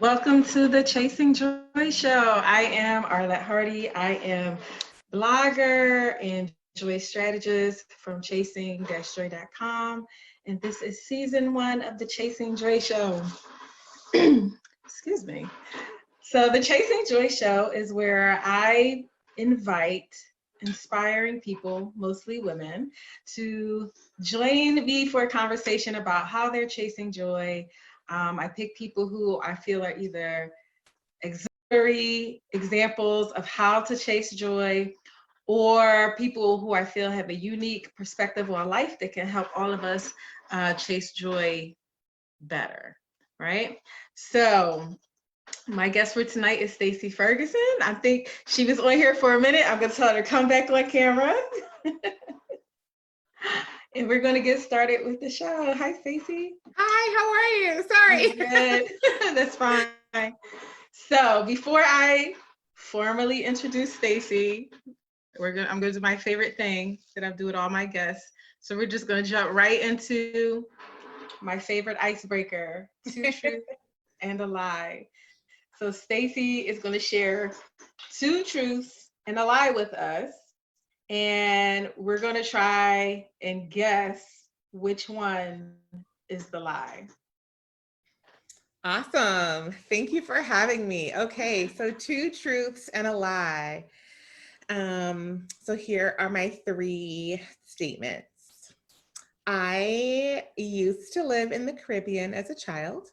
Welcome to the Chasing Joy Show. I am ARHartie. I am blogger and joy strategist from chasing-joy.com. And this is season 1 of the Chasing Joy Show. Excuse me. So the Chasing Joy Show is where I invite inspiring people, mostly women, to join me for a conversation about how they're chasing joy. I pick people who I feel are either exemplary examples of how to chase joy, or people who I feel have a unique perspective on life that can help all of us chase joy better, right? So my guest for tonight is Stacey Ferguson. I think she was on here for a minute. I'm going to tell her to come back on camera. And we're going to get started with the show. Hi, Stacey. Hi, how are you? Sorry. I'm good. That's fine. So before I formally introduce Stacey, I'm going to do my favorite thing that I do with all my guests. So we're just going to jump right into my favorite icebreaker, 2 truths and a lie. So Stacey is going to share 2 truths and a lie with us. And we're going to try and guess which one is the lie. Awesome. Thank you for having me. Okay, so 2 truths and a lie. So here are my 3 statements. I used to live in the Caribbean as a child.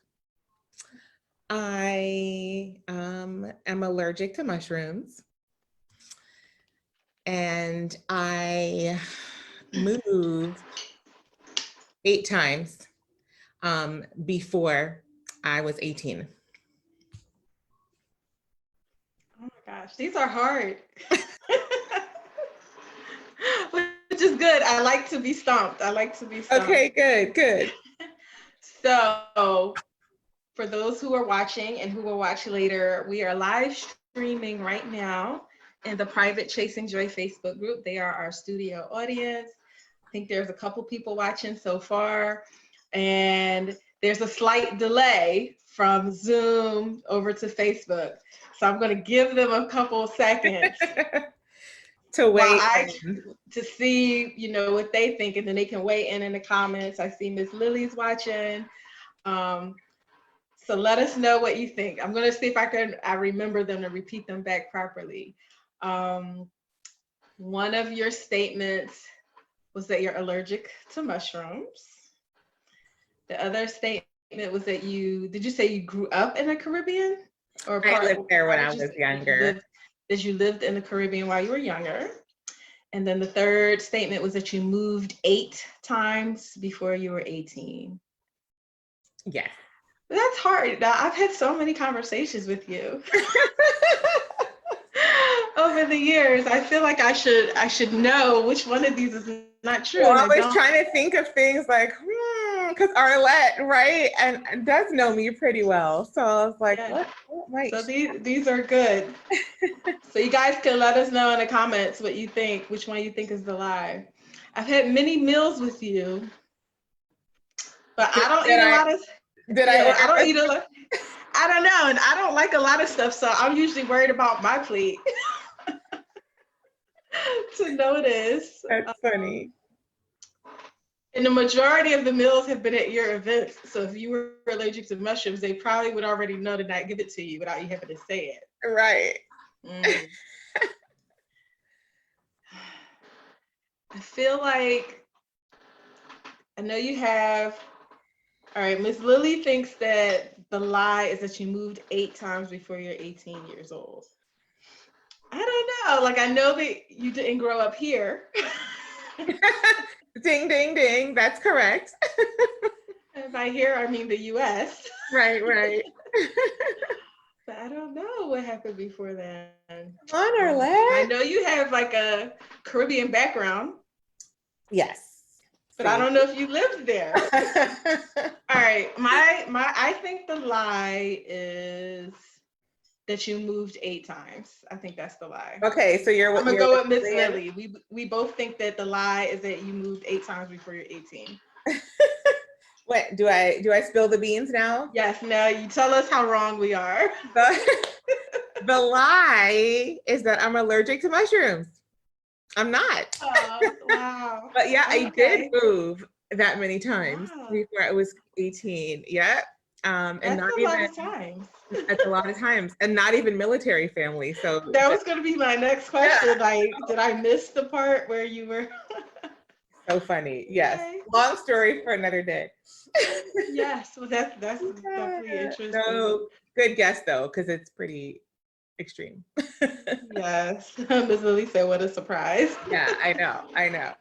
I am allergic to mushrooms. And I moved 8 times before I was 18. Oh my gosh, these are hard. Which is good. I like to be stumped. Okay, good. So for those who are watching and who will watch later, we are live streaming right now in the private Chasing Joy Facebook group. They are our studio audience. I think there's a couple people watching so far, and there's a slight delay from Zoom over to Facebook. So I'm going to give them a couple seconds to wait to see, what they think, and then they can weigh in the comments. I see Miss Lily's watching. So let us know what you think. I'm going to see if I remember them to repeat them back properly. One of your statements was that you're allergic to mushrooms. The other statement was that did you say you grew up in the Caribbean? Or I lived there when I was younger. That you lived in the Caribbean while you were younger. And then the third statement was that you moved 8 times before you were 18. Yes. That's hard. Now, I've had so many conversations with you over the years. I feel like I should know which one of these is not true. Well, I was trying to think of things like, because Arlett, right, and does know me pretty well. So I was like, yeah. what might? So these are good. So you guys can let us know in the comments what you think, which one you think is the lie. I've had many meals with you, but I don't eat a lot of. I don't eat a lot. I don't know, and I don't like a lot of stuff, so I'm usually worried about my plate to notice. That's funny. And the majority of the meals have been at your events, so if you were allergic to mushrooms, they probably would already know to not give it to you without you having to say it. Right. I feel like I know you have. All right, Miss Lily thinks that the lie is that you moved 8 times before you're 18 years old. I don't know. Like, I know that you didn't grow up here. Ding, ding, ding. That's correct. And by here, I mean the U.S. Right. But I don't know what happened before then. Come on, Arlett. I know you have like a Caribbean background. Yes. But I don't know if you lived there. All right, I think the lie is that you moved 8 times. I think that's the lie. Okay, so I'm gonna go with Miss Lily. We both think that the lie is that you moved 8 times before you're 18. What do I spill the beans now? Yes, now you tell us how wrong we are. The lie is that I'm allergic to mushrooms. I'm not. Oh, wow. But yeah, I did Okay. move that many times Wow. before I was 18. Yeah. And That's not a lot even, of times. it's a lot of times, and not even military family. So That was going to be my next yeah, question. Like, did I miss the part where you were? so funny. Yes. Okay. Long story for another day. Yes. Well, that's definitely interesting. No, good guess though, because it's pretty extreme. Yes. Ms. Lily said, what a surprise. Yeah, I know. I know.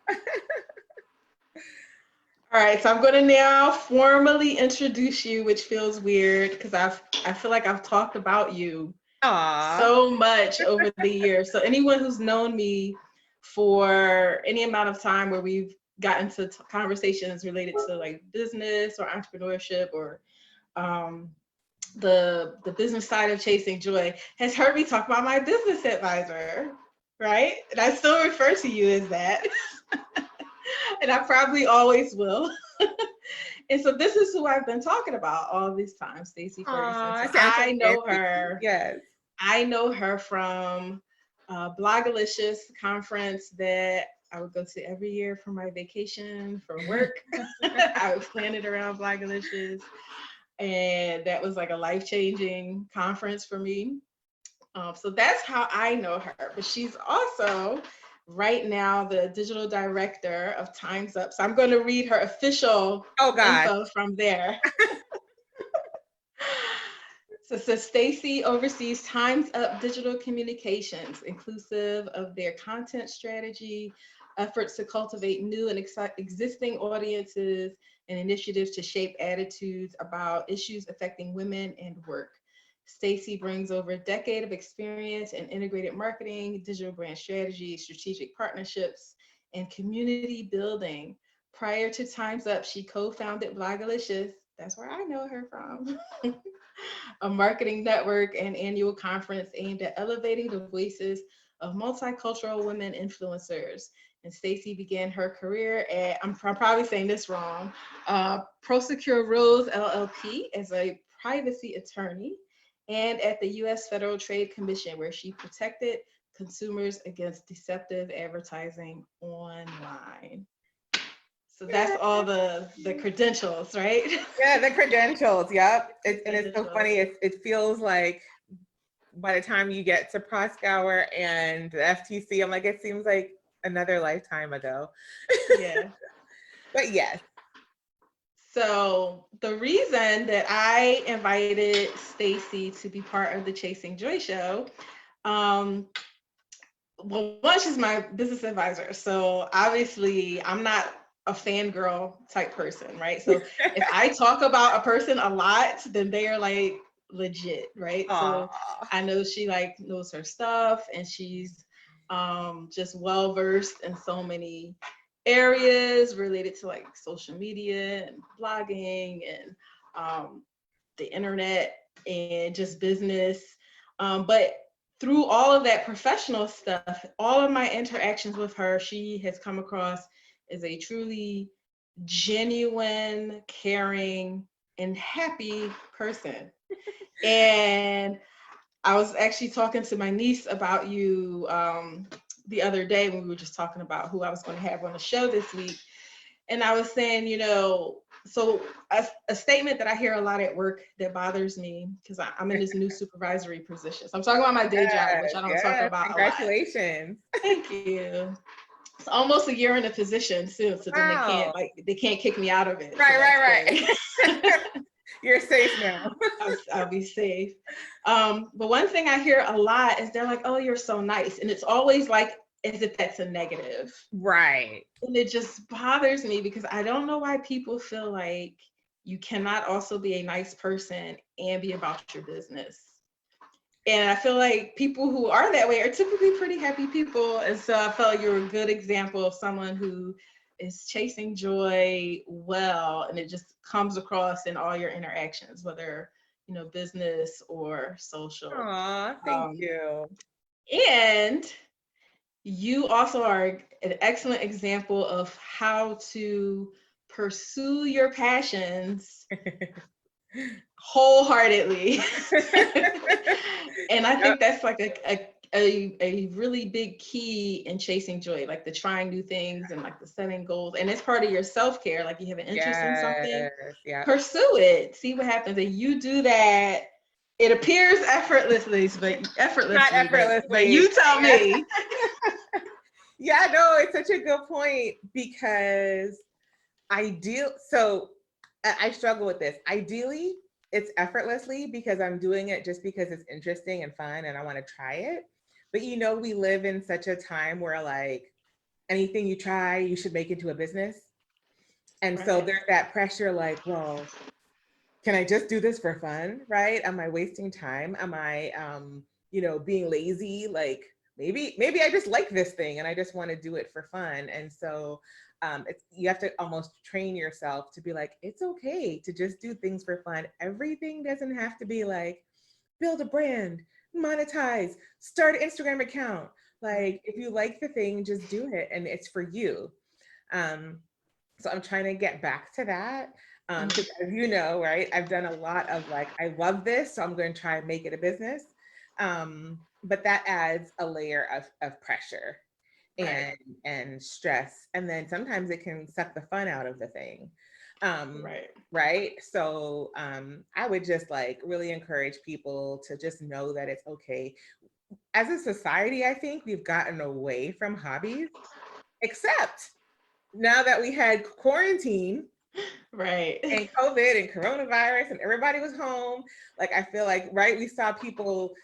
All right, so I'm going to now formally introduce you, which feels weird because I feel like I've talked about you Aw. so much over the years. So anyone who's known me for any amount of time where we've gotten to conversations related to like business or entrepreneurship or um, the business side of chasing joy has heard me talk about my business advisor, right? And I still refer to you as that. And I probably always will. And so this is who I've been talking about all this time, Stacey Ferguson. Aw, So it sounds so I know fancy. her. Yes. I know her from Blogalicious conference that I would go to every year for my vacation for work. I would plan it around Blogalicious. And that was like a life-changing conference for me. So that's how I know her. But she's also right now the digital director of Time's Up. So I'm going to read her official Oh God. info from there. So Stacey oversees Time's Up digital communications, inclusive of their content strategy, efforts to cultivate new and existing audiences, and initiatives to shape attitudes about issues affecting women and work. Stacey brings over a decade of experience in integrated marketing, digital brand strategy, strategic partnerships, and community building. Prior to Time's Up, she co-founded Blogalicious. That's where I know her from. A marketing network and annual conference aimed at elevating the voices of multicultural women influencers. And Stacey began her career at, I'm probably saying this wrong, Prosecure Rose LLP as a privacy attorney, and at the US Federal Trade Commission, where she protected consumers against deceptive advertising online. So that's all the credentials, right? Yeah, the credentials. Yep. And it's so Credentials. funny. It feels like by the time you get to Proskauer and the FTC, I'm like, it seems like another lifetime ago. Yeah. But yes. So the reason that I invited Stacey to be part of the Chasing Joy show, well, one, she's my business advisor. So obviously I'm not a fangirl type person, right? So if I talk about a person a lot, then they are like legit, right? So Aw. I know she like knows her stuff and she's just well versed in so many areas related to like social media and blogging and the internet and just business. But through all of that professional stuff, all of my interactions with her, she has come across as a truly genuine, caring, and happy person. And I was actually talking to my niece about you the other day when we were just talking about who I was going to have on the show this week. And I was saying, you know, so a statement that I hear a lot at work that bothers me because I'm in this new supervisory position. So I'm talking about my day job, which I don't talk Yes. about a lot. Congratulations. Thank you. It's almost a year in the position soon, so then Wow. they can't kick me out of it. Right. You're safe now. I'll be safe. But one thing I hear a lot is they're like, "Oh, you're so nice," and it's always like as if that's a negative. Right. And it just bothers me because I don't know why people feel like you cannot also be a nice person and be about your business. And I feel like people who are that way are typically pretty happy people. And so I felt like you're a good example of someone who is chasing joy well, and it just comes across in all your interactions, whether, you know, business or social. Aw, thank you. And you also are an excellent example of how to pursue your passions wholeheartedly. And I think that's like a really big key in chasing joy, like the trying new things and like the setting goals. And it's part of your self-care. Like you have an interest in something, pursue it, see what happens. And you do that, it appears effortlessly, Not effortlessly. but you tell me. Yeah, no, it's such a good point, because I struggle with this. Ideally, it's effortlessly because I'm doing it just because it's interesting and fun and I want to try it. But we live in such a time where like anything you try, you should make into a business. And so there's that pressure like, well, can I just do this for fun, right? Am I wasting time? Am I, being lazy? Like maybe I just like this thing and I just want to do it for fun. And so you have to almost train yourself to be like, it's okay to just do things for fun. Everything doesn't have to be like, build a brand, monetize, start an Instagram account. Like if you like the thing, just do it and it's for you. So I'm trying to get back to that. Because as you know, right, I've done a lot of like, I love this, so I'm going to try and make it a business. But that adds a layer of pressure and stress. And then sometimes it can suck the fun out of the thing. Right. So I would just like really encourage people to just know that it's okay. As a society, I think we've gotten away from hobbies, except now that we had quarantine, and COVID and coronavirus and everybody was home. Like, I feel like, we saw people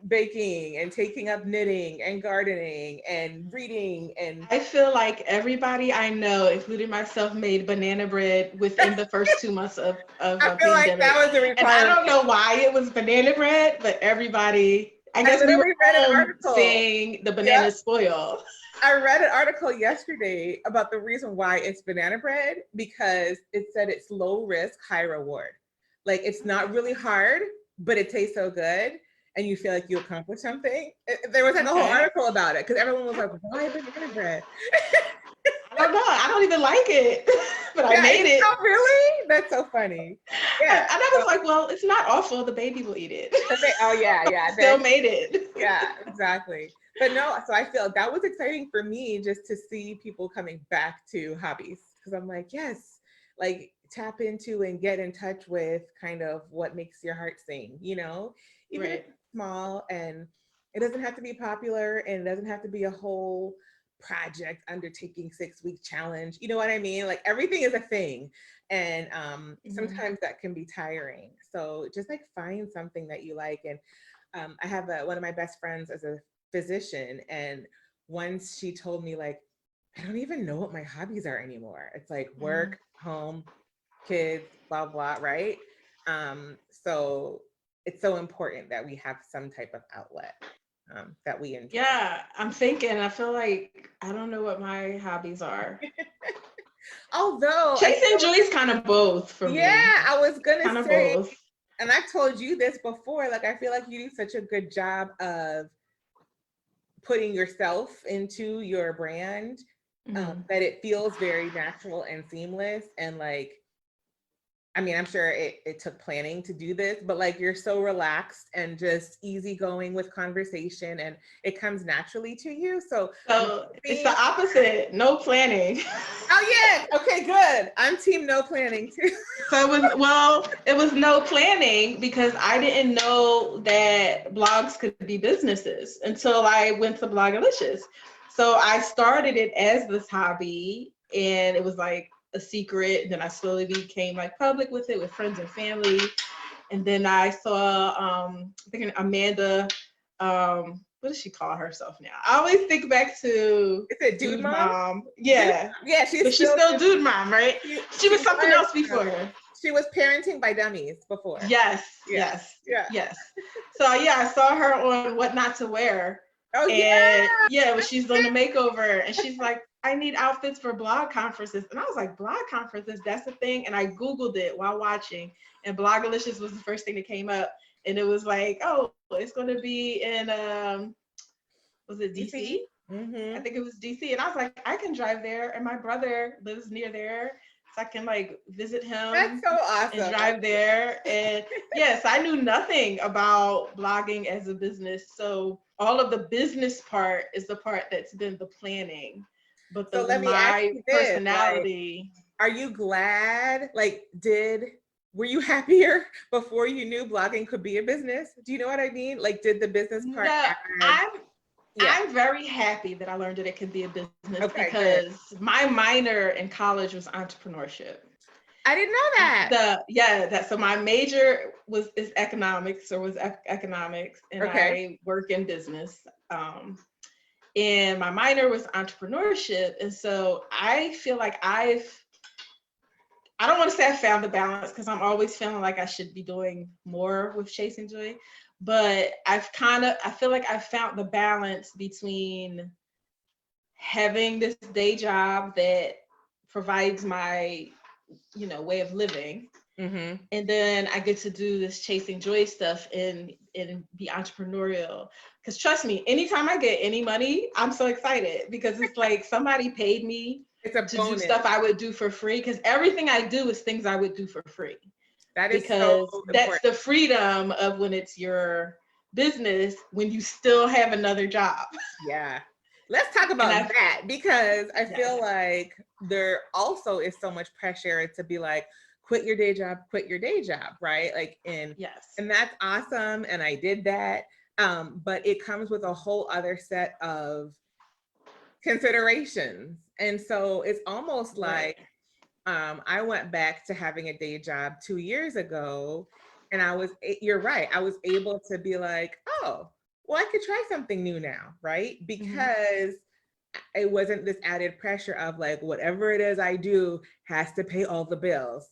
baking and taking up knitting and gardening and reading. And I feel like everybody I know, including myself, made banana bread within the first 2 months of a pandemic. Like that was a requirement. And I don't know why it was banana bread, but everybody, I guess we were read an article seeing the banana spoil. I read an article yesterday about the reason why it's banana bread, because it said it's low risk, high reward. Like it's not really hard, but it tastes so good and you feel like you accomplished something. There was like a whole article about it because everyone was like, why banana bread? I don't know. I don't even like it, but I made it. Oh, really? That's so funny. Yeah. And I was like, well, it's not awful. The baby will eat it. Oh, yeah. Still made it. Yeah, exactly. But no, so I feel that was exciting for me just to see people coming back to hobbies, because I'm like, yes, like tap into and get in touch with kind of what makes your heart sing, even if it's small, and it doesn't have to be popular and it doesn't have to be a whole project undertaking 6-week challenge. You know what I mean? Like everything is a thing. And sometimes that can be tiring. So just like find something that you like. And I have one of my best friends as a physician, and once she told me like, I don't even know what my hobbies are anymore. It's like work, home, kids, blah, blah, right? So it's so important that we have some type of outlet that we enjoy. Yeah, I'm thinking, I feel like I don't know what my hobbies are. Although chasing joy is kind of both for me. Yeah, I was gonna say, both. And I've told you this before, like I feel like you do such a good job of putting yourself into your brand, that it feels very natural and seamless. And like, I mean, I'm sure it took planning to do this, but like you're so relaxed and just easygoing with conversation, and it comes naturally to you. So it's the opposite, no planning. Oh yeah, okay, good. I'm team no planning too. So it was no planning because I didn't know that blogs could be businesses until I went to Blogalicious. So I started it as this hobby, and it was like a secret. And then I slowly became like public with it with friends and family. And then I saw I think Amanda, what does she call herself now? I always think back to Dude Mom. Yeah. She's still Dude Mom, right? She was something else before. She was Parenting by Dummies before. Yes. So yeah, I saw her on What Not to Wear. Oh when she's doing the makeover, and she's like, I need outfits for blog conferences. And I was like, blog conferences, that's a thing. And I Googled it while watching, and Blogalicious was the first thing that came up. And it was like, oh, it's going to be in, was it DC? I think it was DC. And I was like, I can drive there. And my brother lives near there. I can like visit That's him so and awesome. drive there. And yes, I knew nothing about blogging as a business. So all of the business part is the part that's been the planning. But So let me ask my you this, like, personality. are you glad, like, were you happier before you knew blogging could be a business? Do you know what I mean? Like, did the business part No, add? I'm Yeah. I'm very happy that I learned that it could be a business Okay, good. because my minor in college was entrepreneurship. I didn't know that. So my major is economics or was economics, and Okay. I work in business. And my minor was entrepreneurship, and so I feel like I don't want to say I found the balance because I'm always feeling like I should be doing more with Chasing Joy, but I feel like I found the balance between having this day job that provides my, way of living. Mm-hmm. And then I get to do this Chasing Joy stuff and be entrepreneurial. Because trust me, anytime I get any money, I'm so excited because it's like somebody paid me It's a to do bonus. stuff I would do for free. Because everything I do is things I would do for free. That is so Because that's important. the freedom of when it's your business, when you still have another job. Yeah. Let's talk about that because I feel like there also is so much pressure to be like, quit your day job, right? Like, Yes. and that's awesome. And I did that. But it comes with a whole other set of considerations. And so it's almost like I went back to having a day job 2 years ago, and you're right. I was able to be like, oh, well, I could try something new now, right? Because it wasn't this added pressure of like, whatever it is I do has to pay all the bills.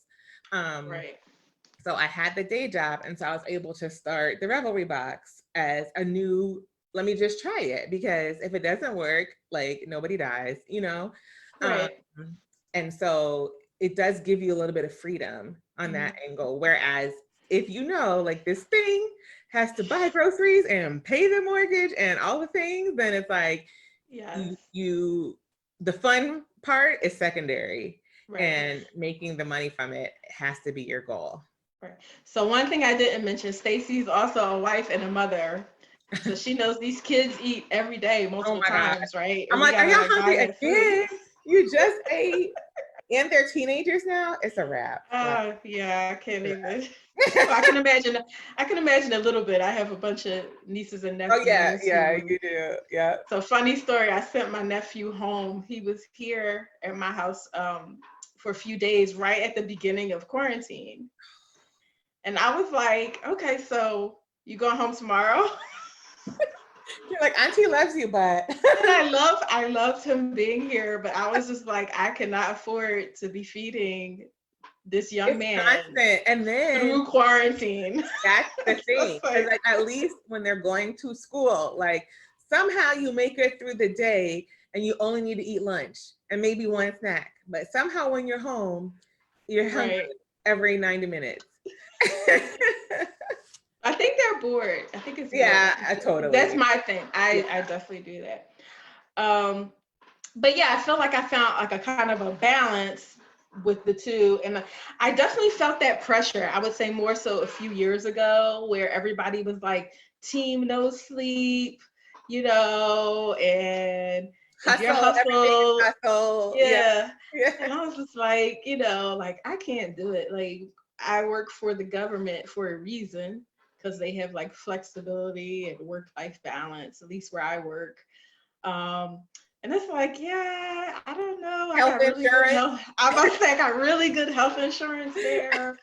Right. So I had the day job, and so I was able to start the Revelry Box as a new, let me just try it, because if it doesn't work, like, nobody dies, you know? Right. And so it does give you a little bit of freedom on that angle. Whereas if you know, like, this thing has to buy groceries and pay the mortgage and all the things, then it's like, the fun part is secondary, and making the money from it has to be your goal. Right. So one thing I didn't mention, Stacey's also a wife and a mother. So she knows these kids eat every day, multiple times, God. right? I'm And we like, are gotta y'all like buy hungry that food. again? You just ate. And they're teenagers now. It's a wrap. Yeah, I can't even. I can imagine. I can imagine a little bit. I have a bunch of nieces and nephews. Oh yeah, you do. Yeah. So funny story. I sent my nephew home. He was here at my house for a few days, right at the beginning of quarantine. And I was like, okay, so you going home tomorrow? You're like, Auntie loves you, but. And I loved him being here, but I was just like, I cannot afford to be feeding this young man constant. And then through quarantine. That's the thing. Like, at least when they're going to school, like, somehow you make it through the day and you only need to eat lunch and maybe one snack. But somehow when you're home, you're hungry every 90 minutes. I think they're bored. I think it's totally. That's my thing. I definitely do that. But yeah, I feel like I found like a kind of a balance with the two, and I definitely felt that pressure. I would say more so a few years ago, where everybody was like, "Team no sleep," and if you're hustle, yeah. And I was just like, like, I can't do it. Like, I work for the government for a reason, because they have like flexibility and work-life balance, at least where I work. And it's like, yeah, I don't know. I got really good health. I'm about to say I got really good health insurance there.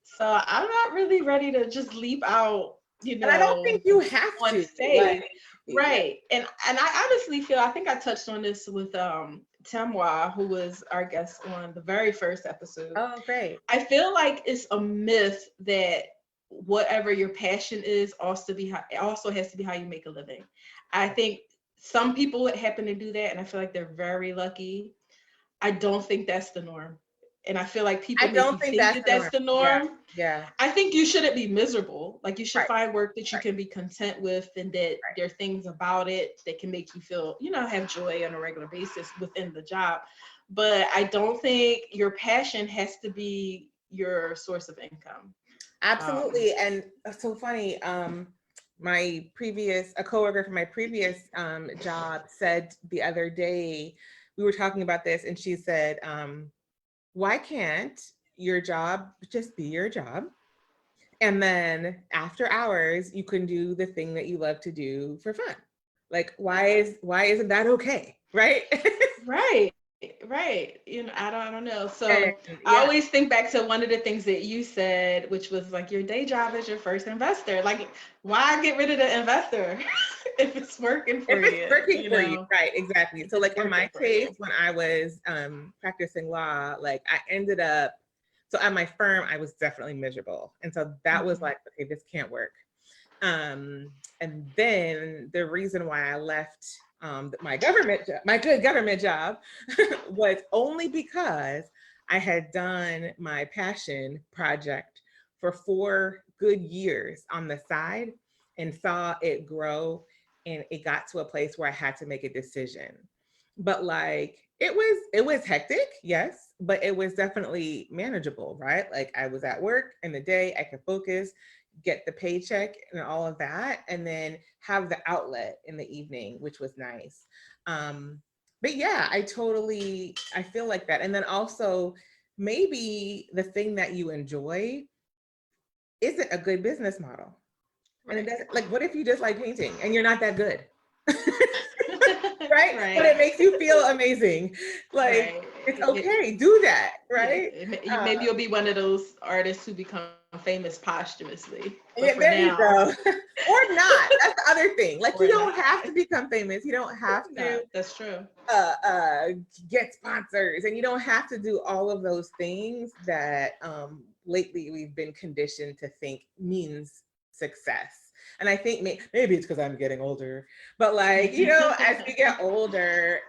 So I'm not really ready to just leap out, And I don't think you have to. Faith. Right. And I honestly feel, I think I touched on this with Tamwa, who was our guest on the very first episode. Oh, great. I feel like it's a myth that whatever your passion is also has to be how you make a living. I think some people happen to do that, and I feel like they're very lucky. I don't think that's the norm. and I feel like I people make you don't think think that's that the that's norm. the norm. Yeah. I think you shouldn't be miserable. Like you should Right. find work that you Right. can be content with, and that Right. there are things about it that can make you feel, have joy on a regular basis within the job. But I don't think your passion has to be your source of income. Absolutely. And it's so funny. A coworker from my previous job said the other day, we were talking about this, and she said, why can't your job just be your job? And then after hours, you can do the thing that you love to do for fun. Like, why isn't that okay? Right? Right. Right. I don't know. And So I yeah, always think back to one of the things that you said, which was like your day job is your first investor. Like, why get rid of the investor if it's working if for it's you, working for you, right? Exactly. if So it's like in working my for case, you. when I was practicing law, like I ended up, so at my firm, I was definitely miserable. And so that was like, okay, this can't work. And then the reason why I left my good government job was only because I had done my passion project for 4 good years on the side and saw it grow, and it got to a place where I had to make a decision. But like it was hectic, yes, but it was definitely manageable, right? Like I was at work in the day, I could focus, get the paycheck and all of that, and then have the outlet in the evening, which was nice. But yeah, I feel like that. And then also maybe the thing that you enjoy isn't a good business model. And it Right. doesn't, like, what if you just like painting and you're not that good? Right? But Right. it makes you feel amazing. Like, Right. it's okay, do that, Yeah. right? Maybe you'll be one of those artists who become famous posthumously. But Yeah, for there you now, go. Or not. That's the other thing. Like, you or don't not. have to become famous. You don't have No, to that's true. uh, uh, get sponsors, and you don't have to do all of those things that lately we've been conditioned to think means success. And I think maybe it's because I'm getting older, but like, as we get older,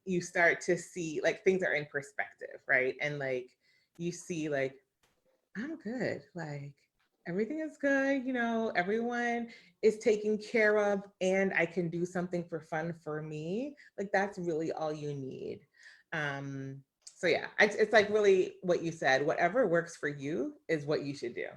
you start to see like things are in perspective, right? And like you see like, I'm good. Like everything is good, everyone is taken care of, and I can do something for fun for me. Like that's really all you need. So yeah, it's like really what you said, whatever works for you is what you should do.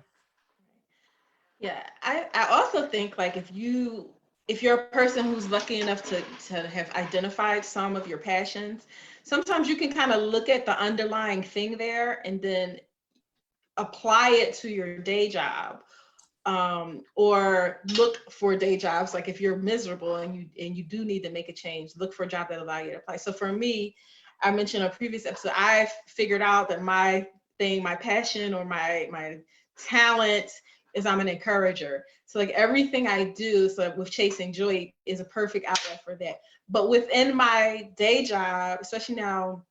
Yeah, I also think like if you're a person who's lucky enough to have identified some of your passions, sometimes you can kind of look at the underlying thing there and then apply it to your day job, or look for day jobs. Like if you're miserable and you do need to make a change, look for a job that allow you to apply. So for me, I mentioned in a previous episode, I figured out that my thing, my passion or my talent is I'm an encourager. So like everything I do, so with Chasing Joy is a perfect outlet for that. But within my day job, especially now,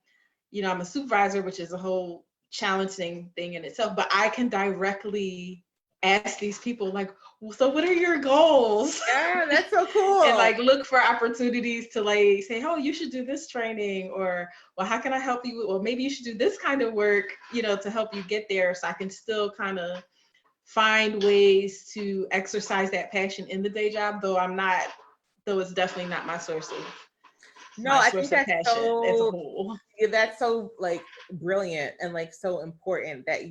I'm a supervisor, which is a whole challenging thing in itself, but I can directly ask these people like, so what are your goals? Yeah, that's so And cool. like look for opportunities to like say, oh, you should do this training, or well, how can I help you? Well, maybe you should do this kind of work, to help you get there. So I can still kind of find ways to exercise that passion in the day job, though it's definitely not No, my I think source of passion as a whole. that's so like brilliant and like so important that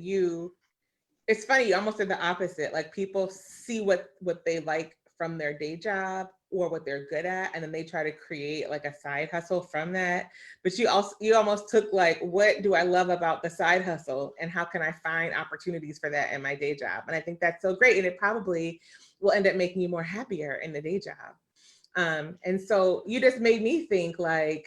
it's funny, you almost did the opposite. Like people see what they like from their day job or what they're good at, and then they try to create like a side hustle from that. But you almost took like, what do I love about the side hustle, and how can I find opportunities for that in my day job? And I think that's so great, and it probably will end up making you more happier in the day job. And so you just made me think like,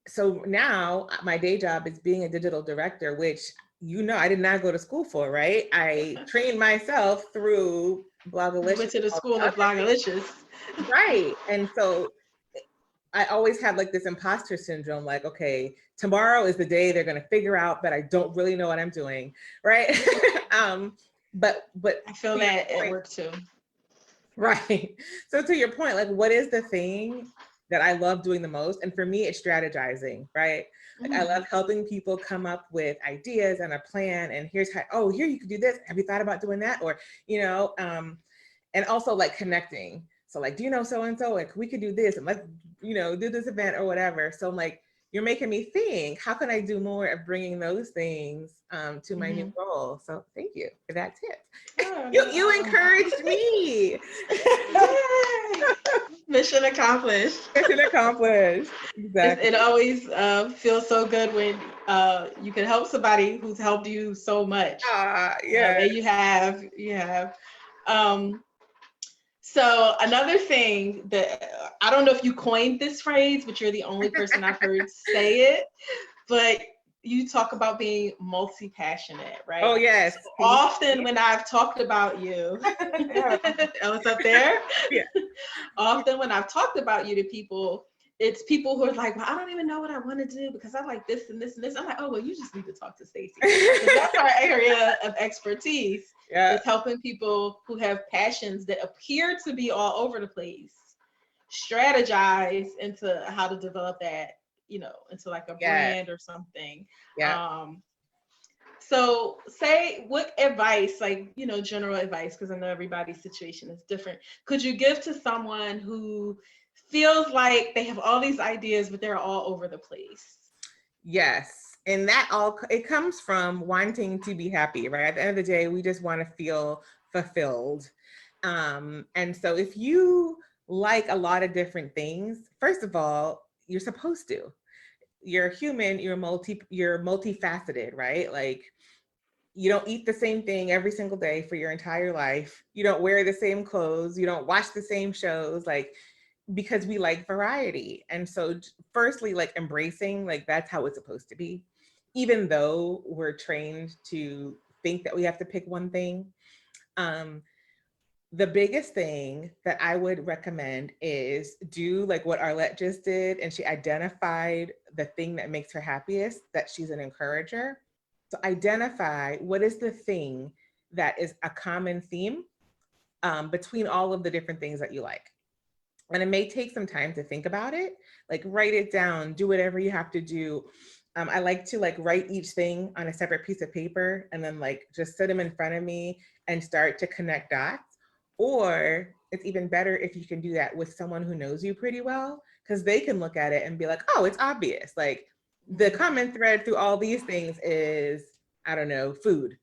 so now my day job is being a digital director, which I did not go to school for, right? I trained myself through You Blogalicious. went to the school of Blogalicious. Right. And so I always had like this imposter syndrome, like, okay, tomorrow is the day they're gonna figure out that I don't really know what I'm doing, right? But I feel to your that at point, work too. right. So to your point, like what is the thing that I love doing the most. And for me, it's strategizing, right? Like I love helping people come up with ideas and a plan. And here's how, oh, here you could do this. Have you thought about doing that? Or, and also like connecting. So like, do you know so-and-so? Like we could do this and let's, do this event or whatever. So I'm like, you're making me think, how can I do more of bringing those things to my new role? So thank you for that tip. Oh, You encouraged me. Mission accomplished. Mission accomplished. Exactly. It always feels so good when you can help somebody who's helped you so much. Yeah. And you have. So another thing that I don't know if you coined this phrase, but you're the only person I've heard say it, but you talk about being multi-passionate, right? Oh, yes. So often when I've talked about you, I was up there. Yeah. Often when I've talked about you to people, it's people who are like, well, I don't even know what I want to do because I like this and this and this. I'm like, oh, well, you just need to talk to Stacey. That's our area of expertise. Yeah. Is helping people who have passions that appear to be all over the place strategize into how to develop that, into like a brand or something. Yeah. So say what advice, like, general advice, because I know everybody's situation is different, could you give to someone who feels like they have all these ideas, but they're all over the place? Yes. And it comes from wanting to be happy, right? At the end of the day, we just want to feel fulfilled. And so if you like a lot of different things, first of all, you're supposed to. You're human, you're multifaceted, right? Like you don't eat the same thing every single day for your entire life. You don't wear the same clothes. You don't watch the same shows. Like, because we like variety. And so firstly, like embracing, like that's how it's supposed to be, even though we're trained to think that we have to pick one thing. The biggest thing that I would recommend is do like what Arlett just did. And she identified the thing that makes her happiest, that she's an encourager. So identify what is the thing that is a common theme between all of the different things that you like. And it may take some time to think about it, like write it down, do whatever you have to do. I like to like write each thing on a separate piece of paper and then like just sit them in front of me and start to connect dots. Or it's even better if you can do that with someone who knows you pretty well, because they can look at it and be like, oh, it's obvious. Like the common thread through all these things is, I don't know, food,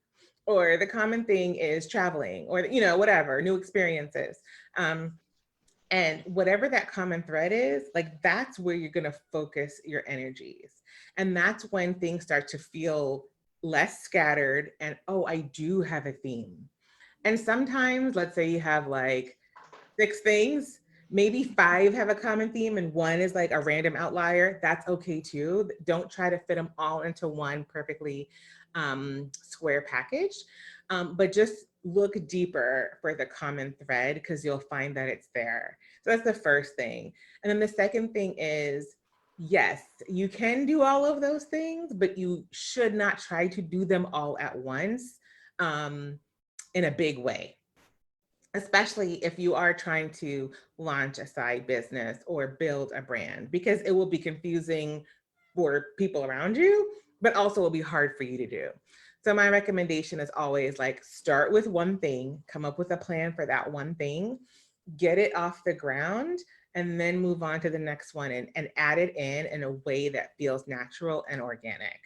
or the common thing is traveling, or, whatever, new experiences. And whatever that common thread is, like that's where you're going to focus your energies. And that's when things start to feel less scattered and, oh, I do have a theme. And sometimes, let's say you have like 6 things, maybe 5 have a common theme and 1 is like a random outlier. That's okay too. Don't try to fit them all into one perfectly square package, but just look deeper for the common thread, because you'll find that it's there. So that's the first thing. And then the second thing is, yes, you can do all of those things, but you should not try to do them all at once in a big way, especially if you are trying to launch a side business or build a brand, because it will be confusing for people around you, but also will be hard for you to do. So my recommendation is always like, start with one thing, come up with a plan for that one thing, get it off the ground, and then move on to the next one and add it in a way that feels natural and organic.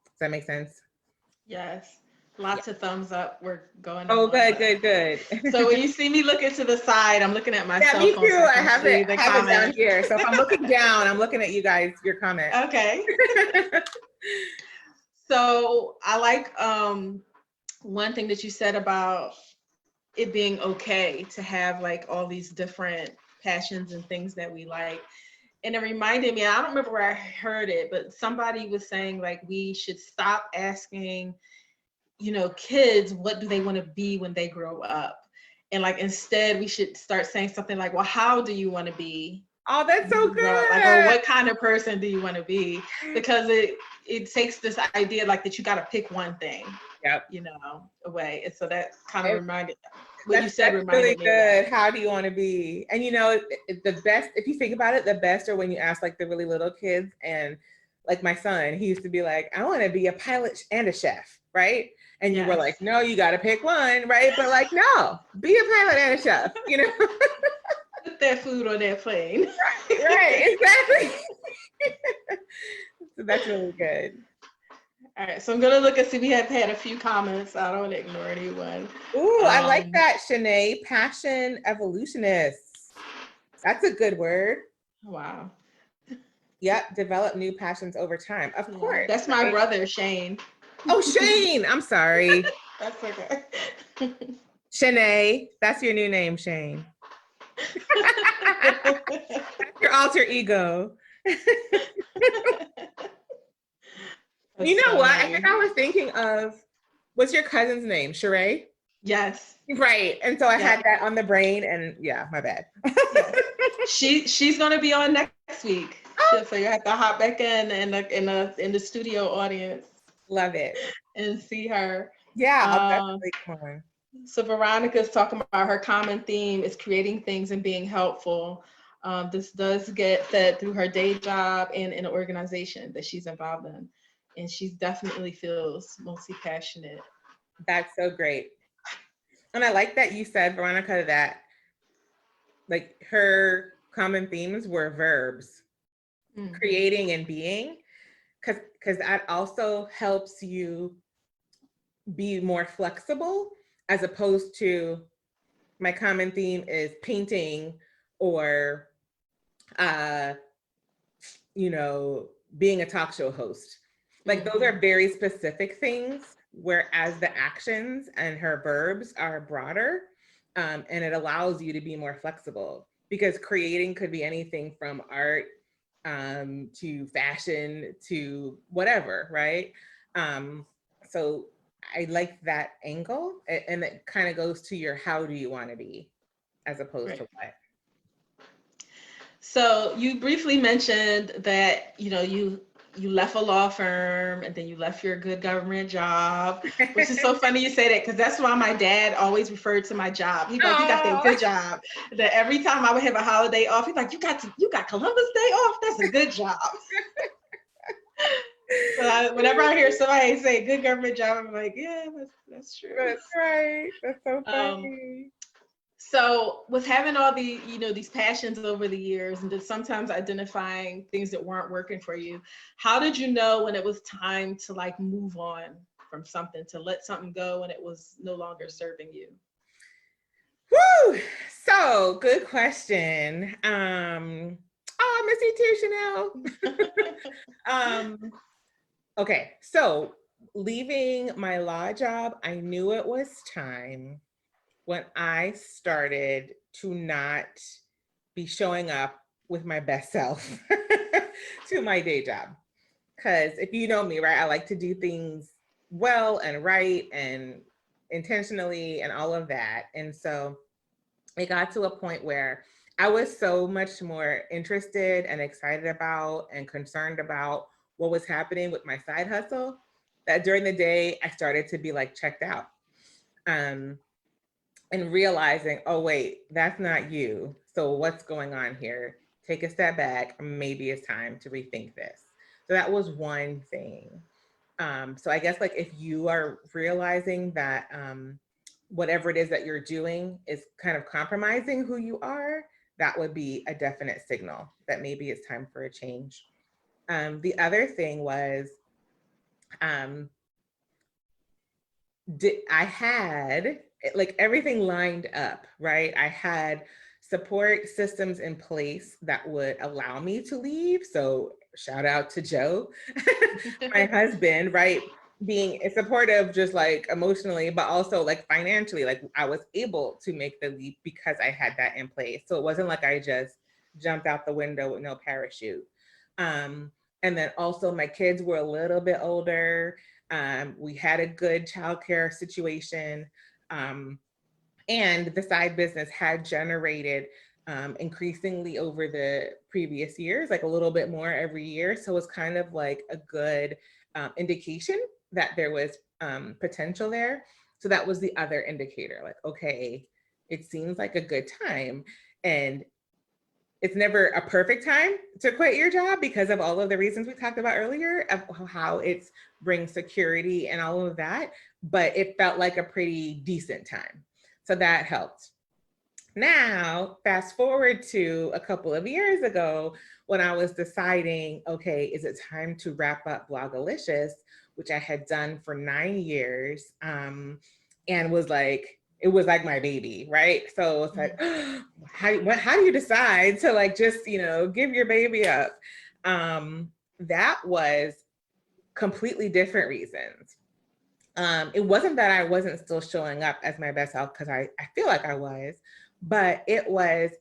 Does that make sense? Yes. Lots of thumbs up. We're going. Oh, good. So when you see me looking to the side, I'm looking at my cell phone. Me too. So I have it down here. So if I'm looking down, I'm looking at you guys, your comment. Okay. So I like one thing that you said about it being okay to have like all these different passions and things that we like. And it reminded me, I don't remember where I heard it, but somebody was saying like we should stop asking, kids, what do they want to be when they grow up? And like, instead we should start saying something like, well, how do you want to be? Oh, that's so good. Like, or what kind of person do you want to be? Because it takes this idea like that you got to pick one thing, yep, away. And so that kind of reminded. what you said That's really reminded me of good. that. How do you want to be? And you know, the best, if you think about it, the best are when you ask like the really little kids. And like my son, he used to be like, I want to be a pilot and a chef, right? And you were Yes. like, no, you got to pick one, right? But like, no, be a pilot and a chef, you know? Put that food on that plane. Right, exactly. So that's really good. All right, so I'm gonna look and see. We have had a few comments. I don't want to ignore anyone. Ooh, I like that, Shanae. Passion evolutionists. That's a good word. Wow. Yep, develop new passions over time. Of Yeah, course. that's my Right? brother, Shane. Oh, Shane. I'm sorry. That's okay. Shanae. That's your new name, Shane. That's your alter ego. You know what? I think I was thinking of, what's your cousin's name? Sheree? Yes. Right. And so I Yeah. had that on the brain, and yeah, my bad. Yes. She's gonna be on next week. Oh, So you have to hop back in the studio audience love it. and see her. Yeah, I'll definitely come on. So Veronica's talking about her common theme is creating things and being helpful. This does get said through her day job and in an organization that she's involved in. And she definitely feels mostly passionate. That's so great. And I like that you said, Veronica, that like her common themes were verbs, creating and being, because that also helps you be more flexible, as opposed to my common theme is painting or you know, being a talk show host. Like those are very specific things, whereas the actions and her verbs are broader, and it allows you to be more flexible, because creating could be anything from art to fashion to whatever, right? So I like that angle, and it kind of goes to your how do you want to be, as opposed to what. So you briefly mentioned that, you know, you left a law firm and then you left your good government job, which is so funny you say that, because that's why my dad always referred to my job. He's like, you got that good job. That every time I would have a holiday off, he's like, you got Columbus Day off. That's a good job. So whenever I hear somebody say good government job, I'm like, yeah, that's true. That's right. That's so funny. So with having all the, you know, these passions over the years and then sometimes identifying things that weren't working for you, how did you know when it was time to like move on from something, to let something go when it was no longer serving you? Woo! So good question. Oh, I miss you too, Chanel. Okay, so leaving my law job, I knew it was time when I started to not be showing up with my best self to my day job. Because if you know me, right, I like to do things well and right and intentionally and all of that. And so it got to a point where I was so much more interested and excited about and concerned about what was happening with my side hustle that during the day I started to be like checked out. And realizing, oh, wait, that's not you. So what's going on here? Take a step back. Maybe it's time to rethink this. So that was one thing. So I guess like if you are realizing that whatever it is that you're doing is kind of compromising who you are, that would be a definite signal that maybe it's time for a change. The other thing was, I had like everything lined up, right? I had support systems in place that would allow me to leave. So shout out to Joe, my husband, right? Being supportive, just like emotionally, but also like financially, like I was able to make the leap because I had that in place. So it wasn't like I just jumped out the window with no parachute. And then also my kids were a little bit older. We had a good childcare situation. And the side business had generated increasingly over the previous years, like a little bit more every year. So it was kind of like a good indication that there was potential there. So that was the other indicator, like, okay, it seems like a good time. And it's never a perfect time to quit your job because of all of the reasons we talked about earlier of how it's brings security and all of that, but it felt like a pretty decent time. So that helped. Now, fast forward to a couple of years ago when I was deciding, okay, is it time to wrap up Blogalicious, which I had done for 9 years, and was like, it was like my baby, right? So it's like, how do you decide to like just, give your baby up? That was completely different reasons. It wasn't that I wasn't still showing up as my best self, because I feel like I was, but it was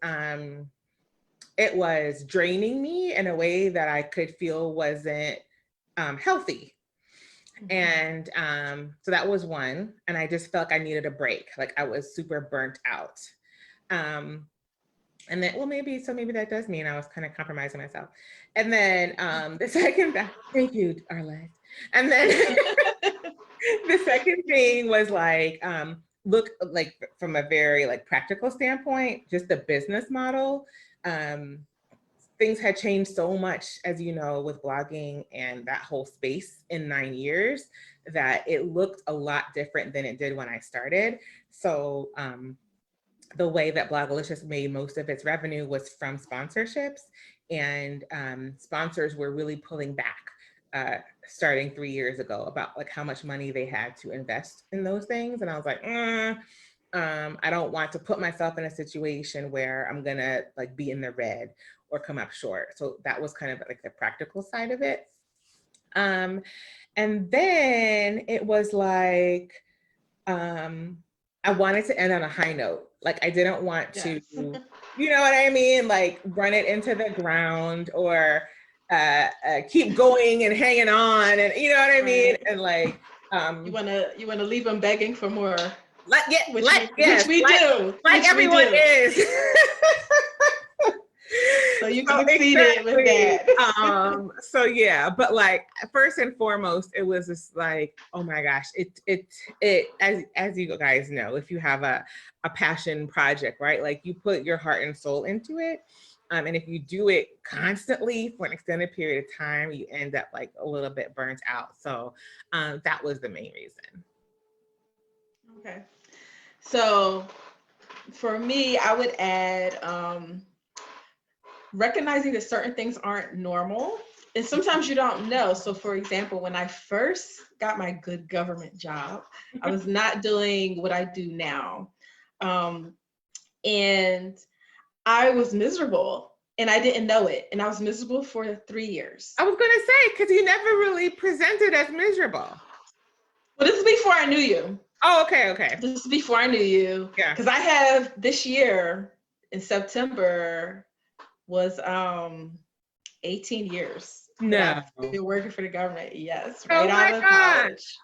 draining me in a way that I could feel wasn't healthy. And so that was one. And I just felt like I needed a break. Like I was super burnt out. And then, well, maybe that does mean I was kind of compromising myself. And then the second, thank you, Arlett. And then the second thing was like, look, like from a very like practical standpoint, just the business model. Things had changed so much, as you know, with blogging and that whole space in 9 years, that it looked a lot different than it did when I started. So the way that Blogalicious made most of its revenue was from sponsorships, and sponsors were really pulling back starting 3 years ago about like how much money they had to invest in those things. And I was like, I don't want to put myself in a situation where I'm gonna like be in the red or come up short. So that was kind of like the practical side of it. And then it was like, I wanted to end on a high note. Like I didn't want to, you know what I mean? Like run it into the ground or keep going and hanging on, and you know what I mean? And like, you wanna leave them begging for more. Which we do. Like everyone is. So you succeeded with that. So yeah, but like first and foremost, it was just like, oh my gosh, it as you guys know, if you have a passion project, right? Like you put your heart and soul into it. And if you do it constantly for an extended period of time, you end up like a little bit burnt out. So that was the main reason. Okay. So for me, I would add recognizing that certain things aren't normal. And sometimes you don't know. So for example, when I first got my good government job, I was not doing what I do now. And I was miserable and I didn't know it. And I was miserable for 3 years. I was going to say, because you never really presented as miserable. Well, this is before I knew you. Oh, okay. This is before I knew you. Yeah. Because I have this year in September was 18 years. No. I've been working for the government. Yes. Right out of college.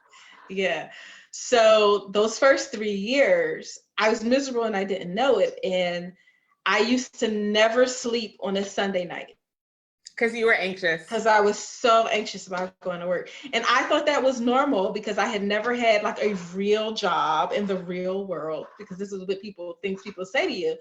Yeah. So those first 3 years, I was miserable and I didn't know it. And I used to never sleep on a Sunday night. Because you were anxious. Because I was so anxious about going to work. And I thought that was normal because I had never had like a real job in the real world, because this is what things people say to you.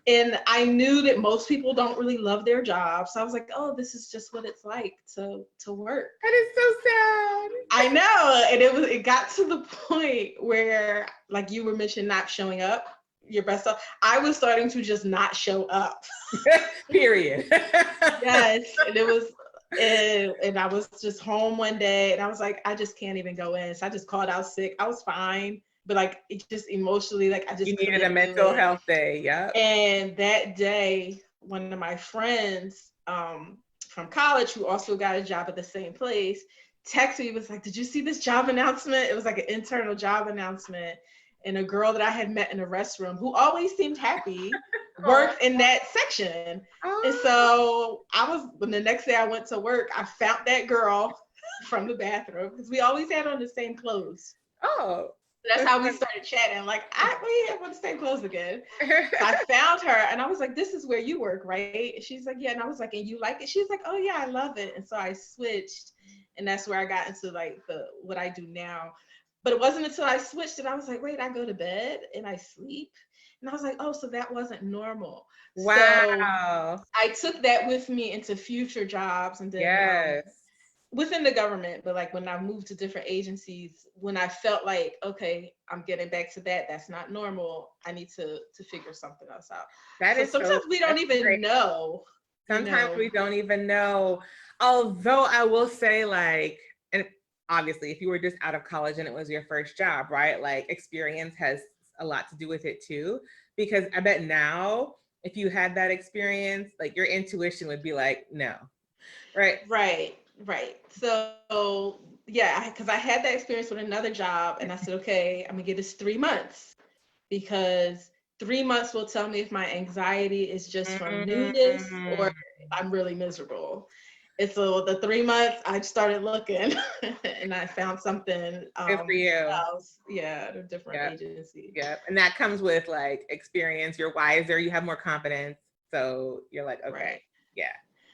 And I knew that most people don't really love their jobs. So I was like, oh, this is just what it's like to work. That is so sad. I know. And it got to the point where, like you were mentioning, not showing up your best self, I was starting to just not show up. Period. Yes. And I was just home one day and I was like, I just can't even go in. So I just called out sick. I was fine, but like it just emotionally, like I just needed a mental health day. Yeah. And that day, one of my friends from college, who also got a job at the same place, texted me, was like, did you see this job announcement? It was like an internal job announcement. And a girl that I had met in a restroom who always seemed happy worked in that section. And so when the next day I went to work, I found that girl from the bathroom because we always had on the same clothes. Oh. That's how we started chatting. Like, we have on the same clothes again. So I found her and I was like, this is where you work, right? And she's like, yeah. And I was like, and you like it? She's like, oh yeah, I love it. And so I switched, and that's where I got into like what I do now. But it wasn't until I switched that I was like, wait, I go to bed and I sleep. And I was like, oh, so that wasn't normal. So Wow. I took that with me into future jobs, and then Yes. within the government, but like when I moved to different agencies, when I felt like, okay, I'm getting back to that, that's not normal, I need to figure something else out. That So is so, sometimes we don't that's great. even know, you Sometimes know. we don't even know. Although I will say, like, and obviously, if you were just out of college and it was your first job, right? Like, experience has a lot to do with it too. Because I bet now, if you had that experience, like your intuition would be like, no, right? Right. So yeah, because I had that experience with another job, and I said, okay, I'm gonna give this 3 months, because 3 months will tell me if my anxiety is just from newness or Mm, if I'm really miserable. And so the 3 months, I started looking and I found something good for you. else. Yeah, at a different Yeah. agency. Yeah. And that comes with like experience. You're wiser, you have more confidence. So you're like, okay, Right. yeah,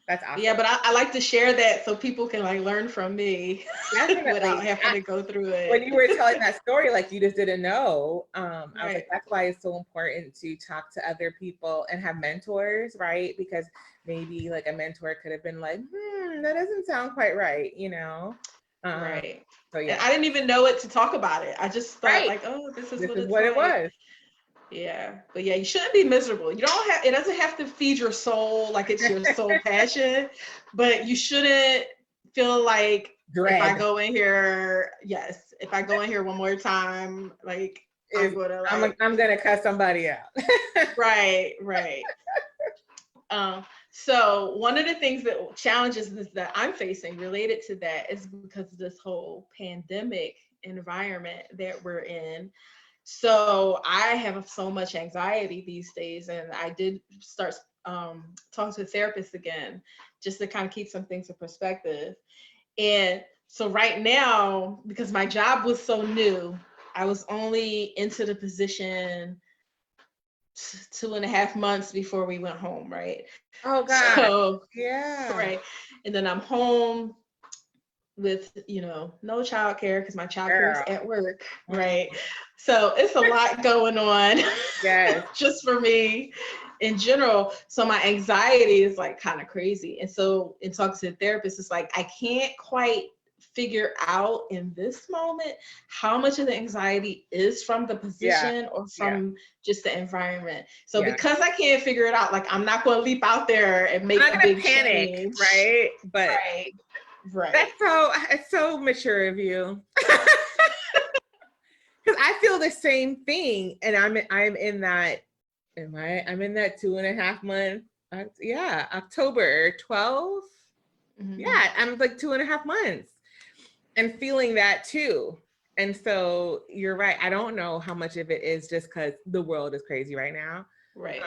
that's Yeah, awesome. but I like to share that so people can like learn from me without Definitely. having to go through When it. you were telling that story, like you just didn't know, I was like, Right. that's why it's so important to talk to other people and have mentors, right? Because maybe like a mentor could have been like, that doesn't sound quite right, you know? Um, Right. so And yeah, I didn't even know it to talk about it. I just thought right. like, oh, this is This what is it's what it like. was. Yeah. But yeah, you shouldn't be miserable. You don't have, it doesn't have to feed your soul like it's your sole passion, but you shouldn't feel like if I Dread go in here, yes, if I go in here one more time, like I'm is, gonna I'm, like, I'm gonna cuss somebody out. right. So one of the things that challenges that I'm facing related to that is because of this whole pandemic environment that we're in. So I have so much anxiety these days, and I did start talking to a therapist again, just to kind of keep some things in perspective. And so right now, because my job was so new, I was only into the position 2.5 months before we went home, right? Oh God. So, Yeah. right. And then I'm home with, no childcare because my childcare is Girl. at work, Mm, right? So it's a lot going on yes. just for me in general. So my anxiety is like kind of crazy. And so in talking to the therapist, it's like I can't quite figure out in this moment how much of the anxiety is from the Yeah. position or Yeah. from just the environment. So Yeah. because I can't figure it out, like I'm not going to leap out there and I'm make not a gonna big panic, change. right? But Right. that's Right. so, it's so mature of you. Because I feel the same thing, and I'm in that. I'm in that 2.5 month. Yeah, October 12th. Mm-hmm. Yeah, I'm like 2.5 months, and feeling that too. And so you're right. I don't know how much of it is just because the world is crazy right now, Right.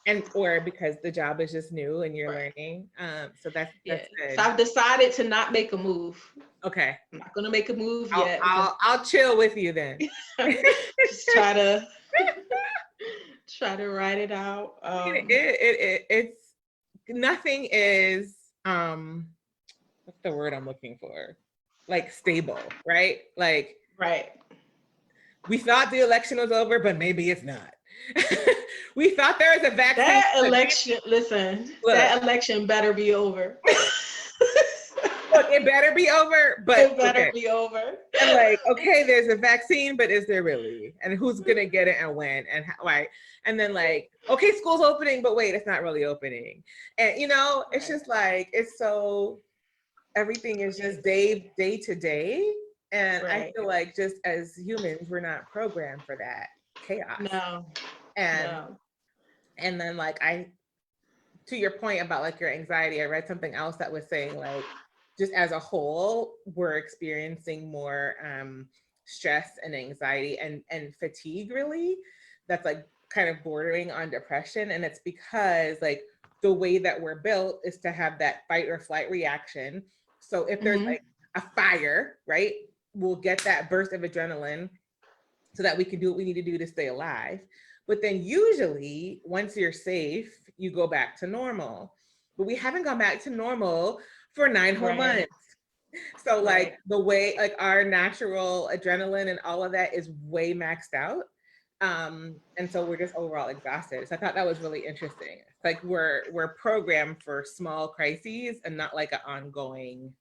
and or because the job is just new and you're Right. learning. So that's Yeah. So good. I've decided to not make a move. Okay, I'm not going to make a move I'll yet because I'll I'll chill with you then. just try to write it out. It's nothing is what's the word I'm looking for? Like stable, right? Like Right. we thought the election was over, but maybe it's not. We thought there was a vaccine, That but maybe, election, listen, look, that election better be over. look, it better be over, but It better okay. be over. And like, okay, there's a vaccine, but is there really? And who's gonna get it and when and how, right? And then like, okay, school's opening, but wait, it's not really opening. And it's Right. just like it's so everything is just day to day. And I Right. feel like just as humans, we're not programmed for that chaos. No. And No. and then like to your point about like your anxiety, I read something else that was saying like just as a whole, we're experiencing more stress and anxiety and fatigue really. That's like kind of bordering on depression. And it's because like the way that we're built is to have that fight or flight reaction. So if there's Mm-hmm. like a fire, right, we'll get that burst of adrenaline so that we can do what we need to do to stay alive. But then usually once you're safe, you go back to normal. But we haven't gone back to normal for 9 whole months. Right. So like Right. the way like our natural adrenaline and all of that is way maxed out. And so we're just overall exhausted. So I thought that was really interesting. Like we're programmed for small crises and not like an ongoing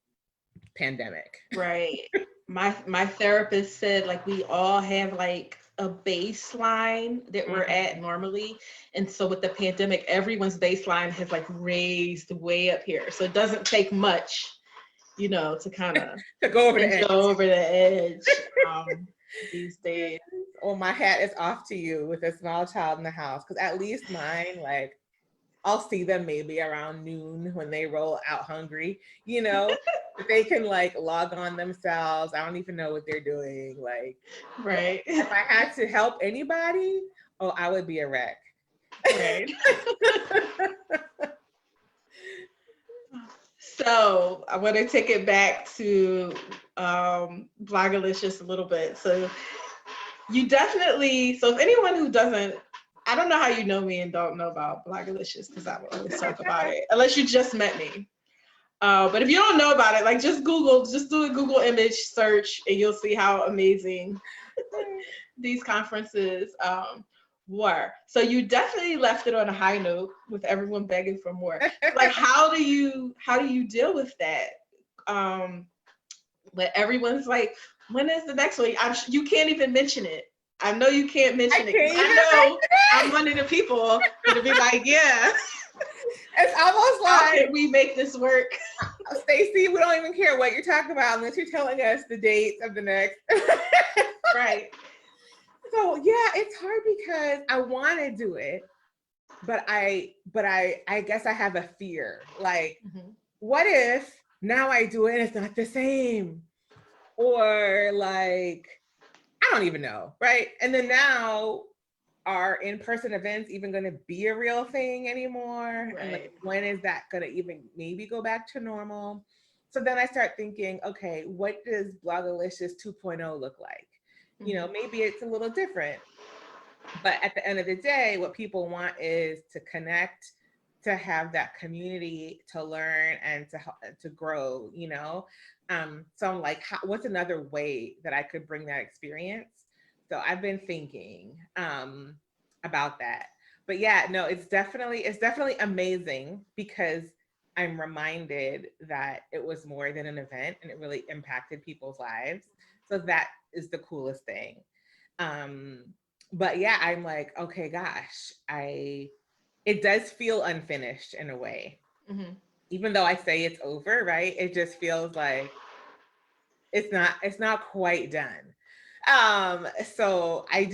pandemic. Right. My therapist said like we all have like a baseline that we're at normally. And so with the pandemic, everyone's baseline has like raised way up here. So it doesn't take much, you know, to kind of To go over the edge. go over the edge these days. Well, my hat is off to you with a small child in the house, because at least mine, like, I'll see them maybe around noon when they roll out hungry, you know, but they can like log on themselves. I don't even know what they're doing. Like, Right. if I had to help anybody, oh, I would be a wreck. Right. So I want to take it back to Blogalicious a little bit. So you definitely, so if anyone who doesn't, I don't know how you know me and don't know about Blogalicious, because I will always talk about it, unless you just met me. But if you don't know about it, like just do a Google image search and you'll see how amazing these conferences were. So you definitely left it on a high note with everyone begging for more. Like how do you deal with that? When everyone's like, when is the next one? You can't even mention it. I know you can't mention it. I know I'm one of the people that'll be like, yeah. It's almost like, how can we make this work? Stacey, we don't even care what you're talking about unless you're telling us the dates of the next. Right. So yeah, it's hard because I want to do it, but I guess I have a fear. Like, what if now I do it and it's not the same? Or like, I don't even know, right? And then now, are in-person events even going to be a real thing anymore? Right. And like, when is that going to even maybe go back to normal? So then I start thinking, okay, what does Blogalicious 2.0 look like? You know, maybe it's a little different, but at the end of the day, what people want is to connect, to have that community, to learn and to grow, you know? So I'm like, what's another way that I could bring that experience? So I've been thinking about that. But yeah, no, it's definitely amazing because I'm reminded that it was more than an event and it really impacted people's lives. So that is the coolest thing. But yeah, I'm like, okay, gosh, it does feel unfinished in a way. Even though I say it's over, right? It just feels like it's not quite done. So I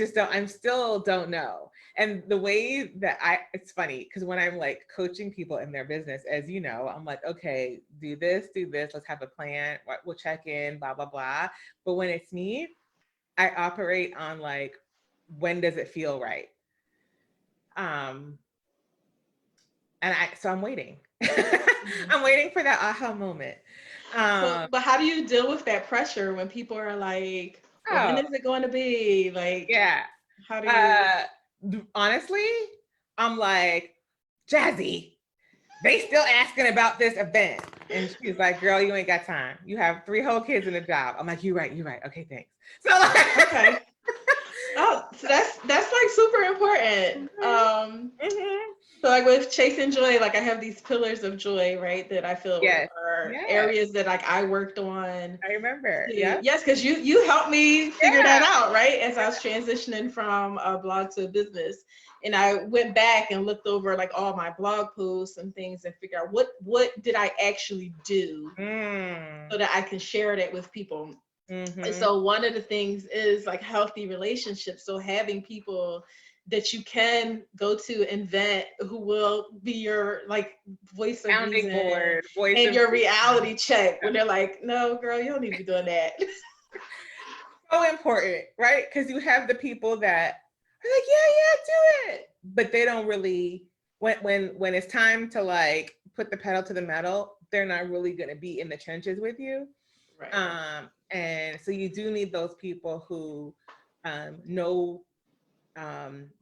still don't know. And the way that it's funny because when I'm like coaching people in their business, as you know, I'm like, okay, do this, let's have a plan, we'll check in, blah, blah, blah. But when it's me, I operate on like, when does it feel right? So I'm waiting. I'm waiting for that aha moment. But how do you deal with that pressure when people are like, well, when is it going to be? Like, yeah. How do you? Honestly, I'm like, Jazzy, they still asking about this event. And she's like, girl, you ain't got time. You have 3 whole kids in a job. I'm like, you're right. Okay, thanks. So like, okay. Oh, so that's like super important. So like with chasing joy, like I have these pillars of joy, right? That I feel are areas that like I worked on. I remember. Yes, because you helped me figure that out, right? As I was transitioning from a blog to a business. And I went back and looked over like all my blog posts and things and figure out what did I actually do so that I can share that with people. And so one of the things is like healthy relationships. So having people that you can go to and vent who will be your like voice of reason and your reality check when they're like, no, girl, you don't need to be doing that. So important, right? Because you have the people that are like, yeah, do it. But they don't really, when it's time to like put the pedal to the metal, they're not really going to be in the trenches with you. Right. And so you do need those people who know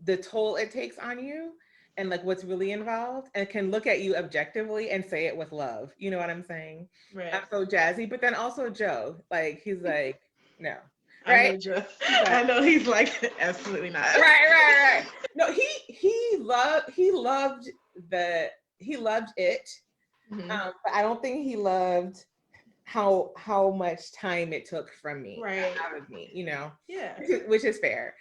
the toll it takes on you and like what's really involved and can look at you objectively and say it with love. You know what I'm saying? Right. I'm so Jazzy, but then also Joe, like he's like, no. I know, right? Joe. But, I know he's like, absolutely not. right. No, he loved it. Mhm. But I don't think he loved how much time it took from me, Right. out of me, you know, Yeah. which is fair.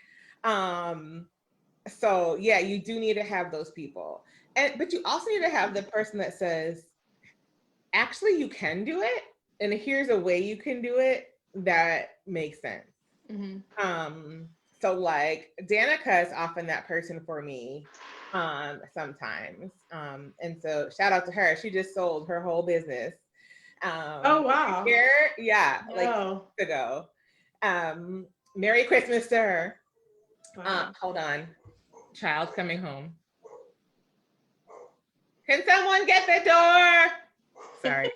So yeah, you do need to have those people, but you also need to have the person that says, actually, you can do it, and here's a way you can do it that makes sense. Mhm. So like Danica is often that person for me, sometimes. And so shout out to her. She just sold her whole business. Oh, wow. Here, yeah, like Yo. weeks ago. Um, Merry Christmas to her. Wow. Hold on. Child's coming home. Can someone get the door? Sorry.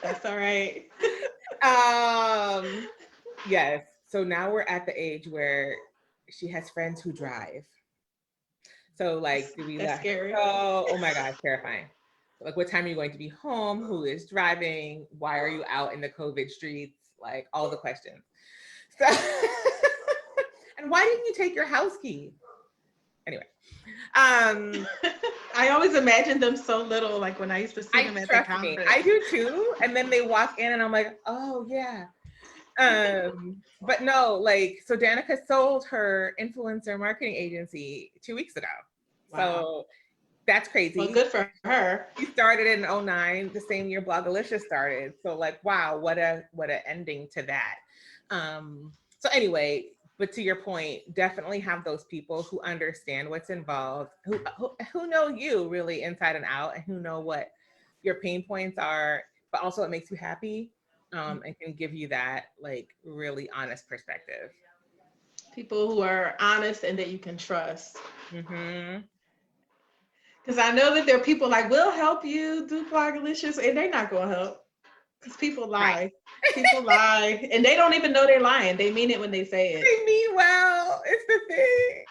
That's all right. Yes. So now we're at the age where she has friends who drive. So like, do we That's let her scary. go? Oh my God, terrifying. Like, what time are you going to be home? Who is driving? Why are you out in the COVID streets? Like all the questions. So, and why didn't you take your house key? Anyway, I always imagined them so little, like when I used to see them at the trust me, conference. I do too. And then they walk in, and I'm like, oh yeah. But no, like, so Danica sold her influencer marketing agency 2 weeks ago. Wow. So that's crazy. Well, good for her. He started in 09, the same year Blogalicious started. So like, wow, what a ending to that. So anyway, but to your point, definitely have those people who understand what's involved, who know you really inside and out, and who know what your pain points are, but also it makes you happy, and can give you that like really honest perspective. People who are honest and that you can trust. Mm-hmm. Because I know that there are people like, we'll help you do Blogalicious, and they're not going to help. Because people Right. lie. People lie. And they don't even know they're lying. They mean it when they say it. They mean well. It's the thing.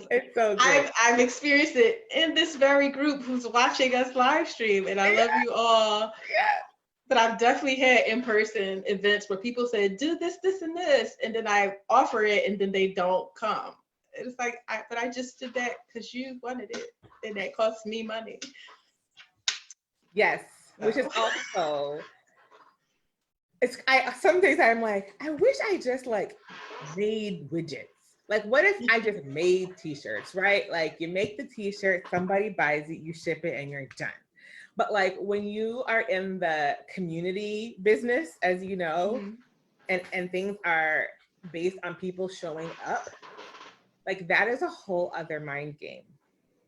It's so great. I've experienced it in this very group who's watching us live stream, and I love you all. Yeah. But I've definitely had in-person events where people said, do this, this, and this, and then I offer it, and then they don't come. It's like, but I just did that because you wanted it, and that costs me money. Yes, which is also, some days I'm like, I wish I just like made widgets. Like, what if I just made t-shirts, right? Like, you make the t-shirt, somebody buys it, you ship it, and you're done. But like, when you are in the community business, as you know, and things are based on people showing up, like that is a whole other mind game,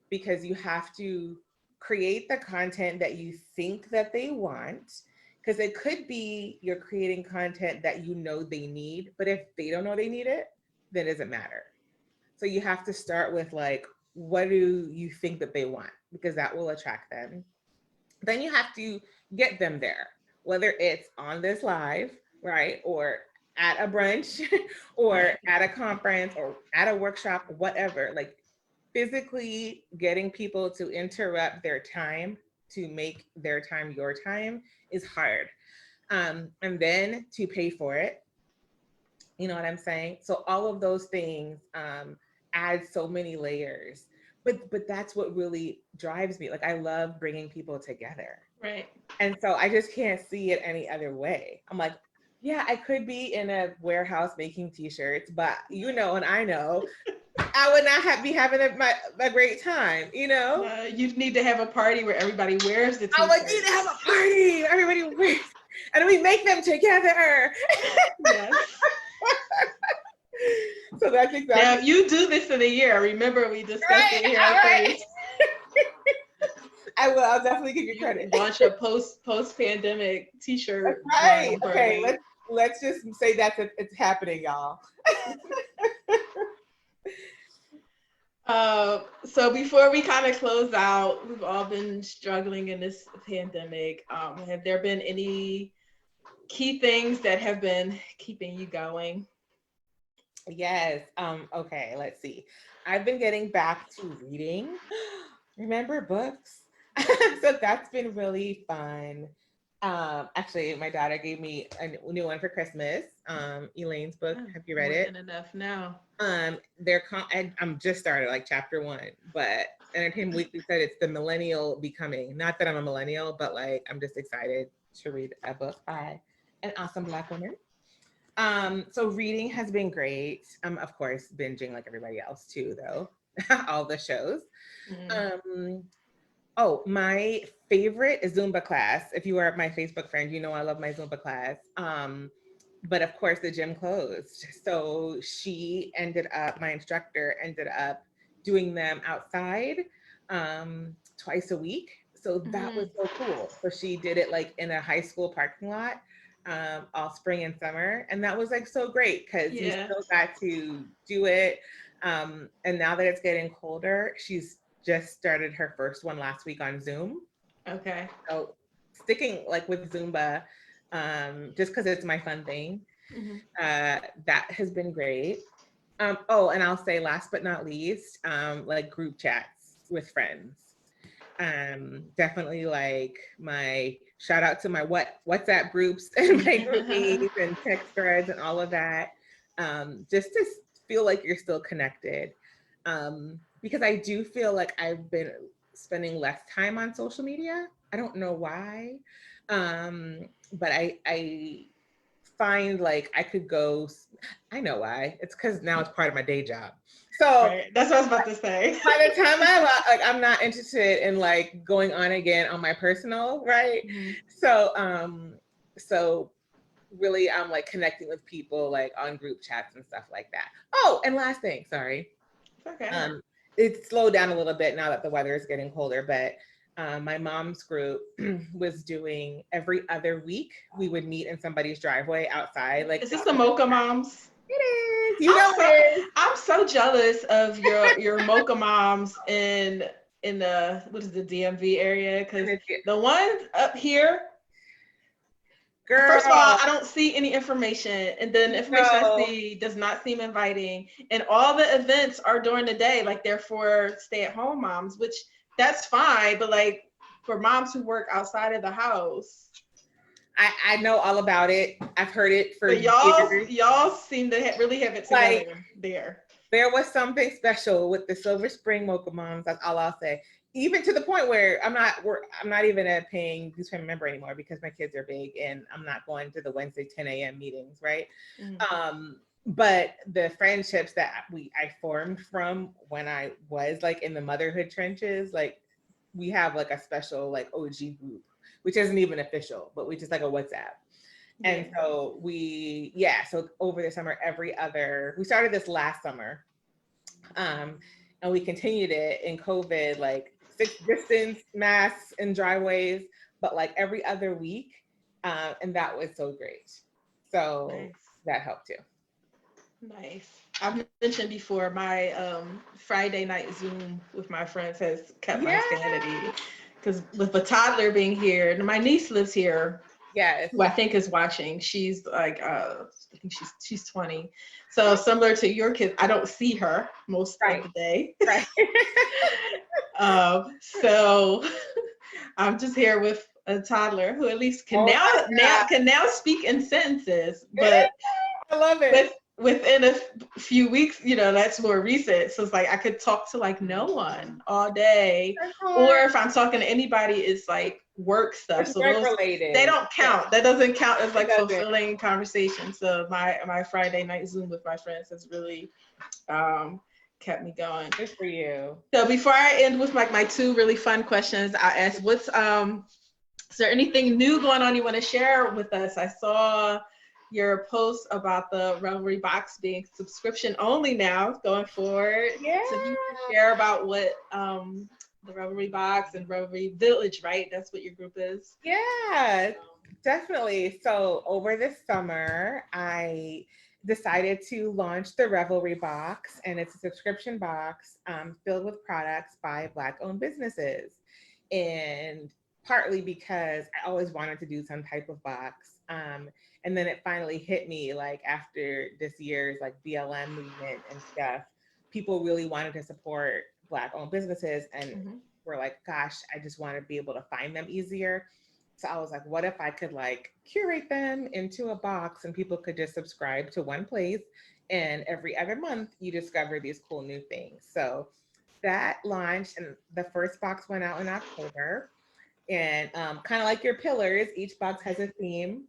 because you have to create the content that you think that they want, because it could be you're creating content that you know they need, but if they don't know they need it, then it doesn't matter. So you have to start with like, what do you think that they want, because that will attract them. Then you have to get them there, whether it's on this live, right, or at a brunch or at a conference or at a workshop, whatever. Like, physically getting people to interrupt their time to make their time your time is hard. And then to pay for it, you know what I'm saying? So all of those things add so many layers. But that's what really drives me. Like, I love bringing people together. Right. And so I just can't see it any other way. I'm like, yeah, I could be in a warehouse making t-shirts, but you know, and I know, I would not be having a great time, you know? You need to have a party where everybody wears the I t-shirt. would need to have a party. Everybody wears, and we make them together. Yes. So that's exactly. Now, you do this in a year. Remember, we discussed it here. Right. I will. I'll definitely give you credit. Launch a post-pandemic t-shirt. Right. Okay. Let's just say that it's happening, y'all. So before we kind of close out, we've all been struggling in this pandemic. Have there been any key things that have been keeping you going? Yes. Okay, let's see. I've been getting back to reading. Remember books? So that's been really fun. Actually, my daughter gave me a new one for Christmas. Elaine's book. Oh, Have you read more it? than enough now. I'm just started like chapter 1, but Entertainment Weekly said it's the millennial becoming. Not that I'm a millennial, but like I'm just excited to read a book by an awesome Black woman. So reading has been great. Of course, binging like everybody else too, though. All the shows. Um, oh, my favorite is Zumba class. If you are my Facebook friend, you know I love my Zumba class. But of course, the gym closed. So my instructor ended up doing them outside twice a week. So that was so cool. So she did it like in a high school parking lot all spring and summer. And that was like so great because we Yeah. still got to do it. And now that it's getting colder, she's just started her first one last week on Zoom. Okay. So sticking like with Zumba, just because it's my fun thing, that has been great. Oh, and I'll say last but not least, like group chats with friends. Definitely like my shout out to my WhatsApp groups and my groupies and text threads and all of that. Just to feel like you're still connected. Because I do feel like I've been spending less time on social media. I don't know why. But I find like I could go, I know why. It's because now it's part of my day job. So Right. That's what I was about to say. by the time I'm not interested in like going on again on my personal, right? So really I'm like connecting with people like on group chats and stuff like that. Oh, and last thing, sorry. Okay. It slowed down a little bit now that the weather is getting colder, but my mom's group was doing every other week. We would meet in somebody's driveway outside. Like, Is this the Mocha Moms? it is. You know it is. I'm so jealous of your Mocha Moms in the what is the DMV area, because the ones up here, girl, first of all, I don't see any information, and then the information I see does not seem inviting, and all the events are during the day, like they're for stay-at-home moms, which that's fine, but like for moms who work outside of the house. I know all about it. I've heard it for But years. y'all seem to really have it together Like, there. there was something special with the Silver Spring Mocha Moms. That's all I'll say. Even to the point where I'm not even a paying dues payment member anymore because my kids are big and I'm not going to the Wednesday 10 a.m. meetings, right? But the friendships that I formed from when I was like in the motherhood trenches, like we have like a special like OG group, which isn't even official, but we just like a WhatsApp. And so so over the summer, we started this last summer, and we continued it in COVID, like 6 distance, masks and driveways, but like every other week. And that was so great. So that helped too. Nice. I've mentioned before my Friday night Zoom with my friends has kept my sanity, because with a toddler being here, and my niece lives here. Yes. Who I think is watching. She's like I think she's 20. So similar to your kids, I don't see her most of the day. Right. So I'm just here with a toddler who at least can now speak in sentences, but I love it. Within a few weeks, that's more recent. So it's like I could talk to like no one all day, or if I'm talking to anybody, it's like work stuff. So those related. They don't count. That doesn't count as like fulfilling conversation. So my Friday night Zoom with my friends has really kept me going. Good for you. So before I end with my 2 really fun questions, I asked, is there anything new going on you want to share with us? I saw your post about the Revelry Box being subscription only now going forward. Yeah. So you can share about what the Revelry Box and Revelry Village, right? That's what your group is. Yeah, definitely. So over this summer, I decided to launch the Revelry Box, and it's a subscription box filled with products by Black-owned businesses. And partly because I always wanted to do some type of box. And then it finally hit me, like after this year's like BLM movement and stuff, people really wanted to support Black-owned businesses, and we're like, gosh, I just want to be able to find them easier. So I was like, what if I could like curate them into a box and people could just subscribe to one place, and every other month you discover these cool new things. So that launched, and the first box went out in October. And kind of like your pillars, each box has a theme.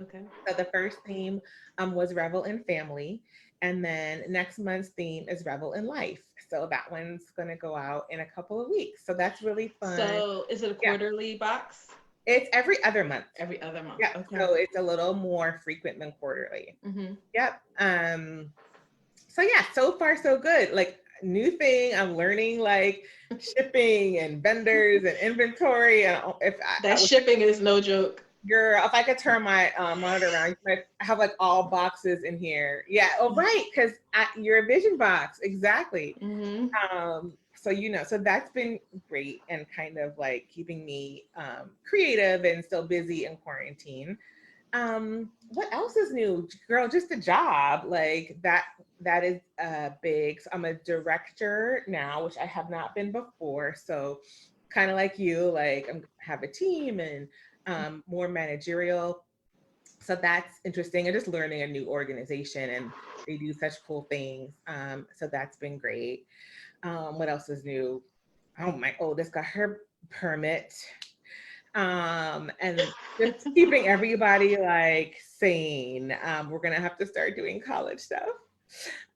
Okay. So the first theme was Revel in Family. And then next month's theme is Revel in Life. So that one's going to go out in a couple of weeks. So that's really fun. So is it a quarterly box? It's every other month. Every other month. Yeah. Okay. So it's a little more frequent than quarterly. Mm-hmm. Yep. So yeah, so far so good. Like, new thing, I'm learning like shipping and vendors and inventory. And Shipping is no joke. Girl, if I could turn my monitor around, I have like all boxes in here. Yeah. Oh, right. Because you're a vision box. Exactly. Mm-hmm. So that's been great and kind of like keeping me creative and still busy in quarantine. What else is new? Girl, just a job. Like that is big. So I'm a director now, which I have not been before. So kind of like you, like I have a team and more managerial. So that's interesting. And just learning a new organization, and they do such cool things. So that's been great. What else is new? Oh, my oldest got her permit. And just keeping everybody like sane. We're gonna have to start doing college stuff.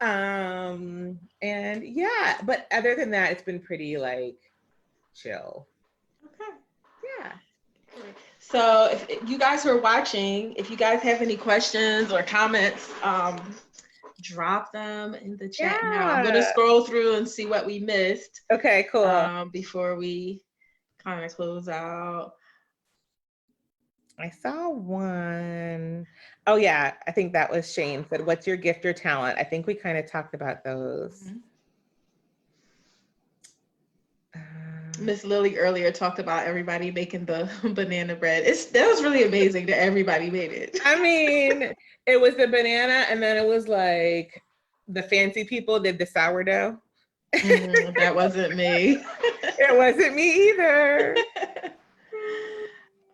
And yeah, but other than that, it's been pretty like chill. Okay. Yeah. So if you guys who are watching, if you guys have any questions or comments, drop them in the chat now. I'm gonna scroll through and see what we missed. Okay, cool. Before we kind of close out. I saw one. Oh yeah, I think that was Shane said, what's your gift or talent? I think we kind of talked about those. Mm-hmm. Miss Lily earlier talked about everybody making the banana bread. That was really amazing that everybody made it. I mean, it was the banana, and then it was like the fancy people did the sourdough. That wasn't me. It wasn't me either.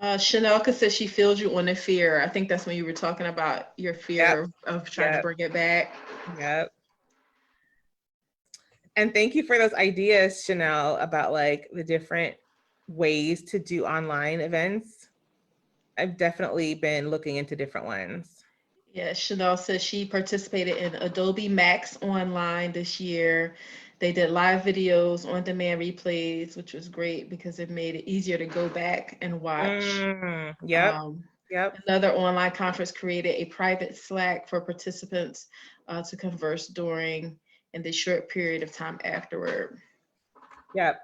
Chanelka says she feels you on the fear. I think that's when you were talking about your fear of trying to bring it back. Yep. And thank you for those ideas, Chanel, about like the different ways to do online events. I've definitely been looking into different ones. Yeah, Chanel says she participated in Adobe Max Online this year. They did live videos, on-demand replays, which was great because it made it easier to go back and watch. Yep. Another online conference created a private Slack for participants to converse during and the short period of time afterward. Yep.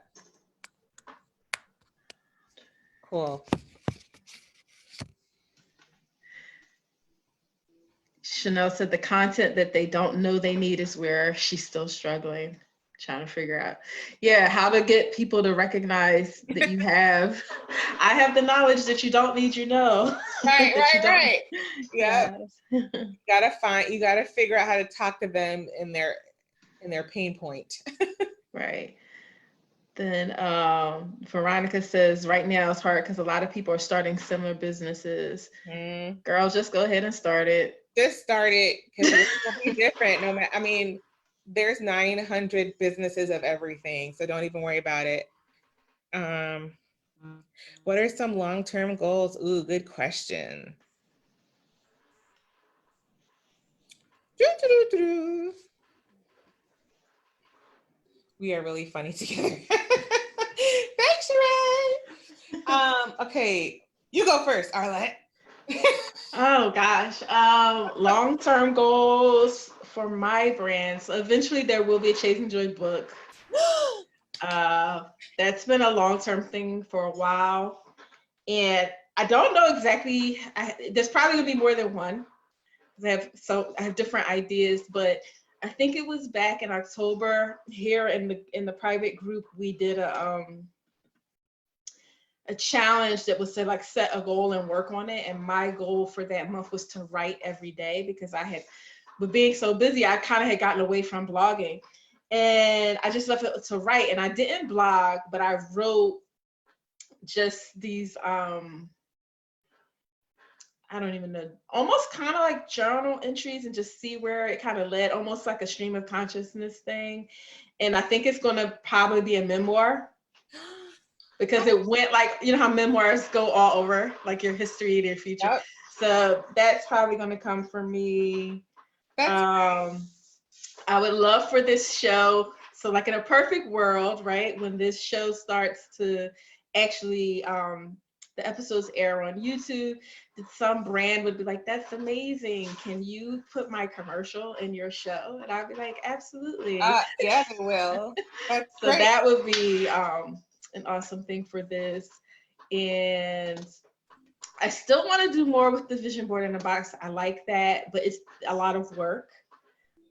Cool. Chanel said the content that they don't know they need is where she's still struggling, trying to figure out, how to get people to recognize that you have, I have the knowledge that you don't need, Right. Yeah. You gotta figure out how to talk to them in their pain point. Right. Then Veronica says right now it's hard because a lot of people are starting similar businesses. Girl, just go ahead and start it. Just start it, because it's gonna be different. No matter, I mean, there's 900 businesses of everything, so don't even worry about it. What are some long-term goals? Ooh, good question. We are really funny together. Thanks, Sheree. Okay, you go first, Arlett. Oh gosh, long-term goals for my brand. So eventually there will be a Chasing Joy book. That's been a long-term thing for a while, and I don't know exactly. There's probably gonna be more than one. I have different ideas, but I think it was back in October here in the private group we did a challenge that was to like set a goal and work on it. And my goal for that month was to write every day because with being so busy, I kind of had gotten away from blogging, and I just left it to write. And I didn't blog, but I wrote just these I don't even know, almost kind of like journal entries and just see where it kind of led, almost like a stream of consciousness thing. And I think it's going to probably be a memoir because it went like, you know how memoirs go all over, like your history, their future. Yep. So that's probably going to come from me. That's I would love for this show. So like in a perfect world, right? When this show starts to actually, the episodes air on YouTube, that some brand would be like, that's amazing. Can you put my commercial in your show? And I'd be like, absolutely. yeah, they will. That's So great. that would be an awesome thing for this. And I still want to do more with the vision board in the box. I like that, but it's a lot of work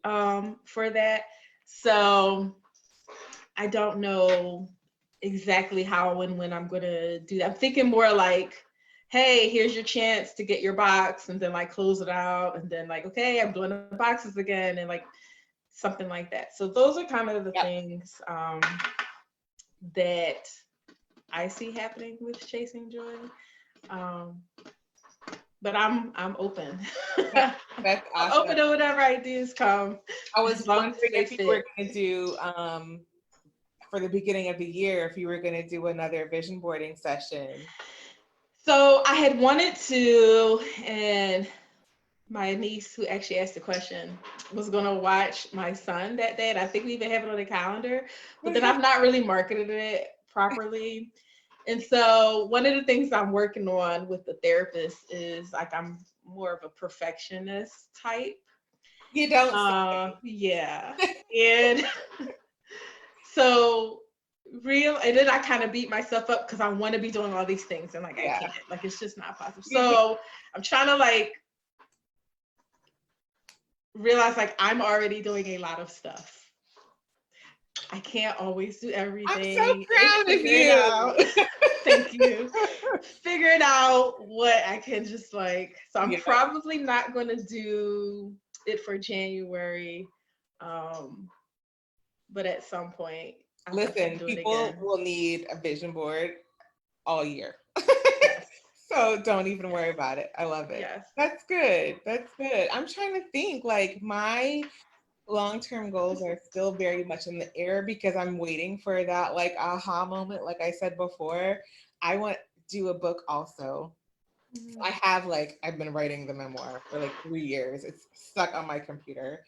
for that. So I don't know exactly how and when I'm going to do that. I'm thinking more like, hey, here's your chance to get your box, and then like close it out, and then like, okay, I'm doing the boxes again, and like something like that. So those are kind of the things that I see happening with Chasing Joy. But I'm open. That's I'm awesome. open to whatever ideas come. I was wondering if fit. you were going to do for the beginning of the year, if you were going to do another vision boarding session. So I had wanted to, and my niece, who actually asked the question, was going to watch my son that day. And I think we even have it on the calendar, but then I've not really marketed it properly. And so one of the things I'm working on with the therapist is like, I'm more of a perfectionist type. You don't say. Yeah. And so and then I kind of beat myself up because I want to be doing all these things and like I can't, like it's just not possible. So I'm trying to like realize like I'm already doing a lot of stuff. I can't always do everything. I'm so proud of you. Thank you. Figuring out what I can just like, so I'm probably not going to do it for January. But at some point, listen, people will need a vision board all year. So don't even worry about it. I love it. Yes. That's good. That's good. I'm trying to think, like my long-term goals are still very much in the air because I'm waiting for that like aha moment. Like I said before, I want to do a book also. I have like, I've been writing the memoir for like 3 years. It's stuck on my computer.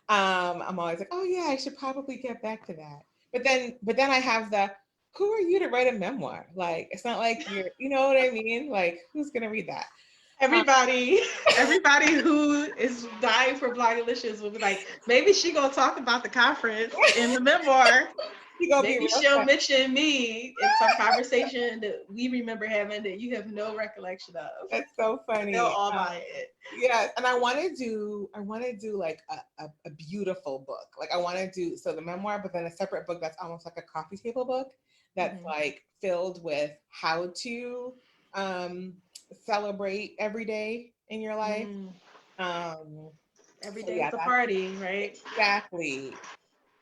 I'm always like, oh yeah, I should probably get back to that. But then I have the, who are you to write a memoir? Like, it's not like you're, you know what I mean? Like, who's gonna read that? Everybody who is dying for Blogalicious will be like, maybe she gonna talk about the conference in the memoir. Maybe she'll mention me in some conversation that we remember having that you have no recollection of. That's so funny. They'll all buy it. Yeah, and I want to do like a beautiful book. Like I want to do the memoir, but then a separate book that's almost like a coffee table book that's like filled with how to celebrate every day in your life. Every day is a party, right? Exactly.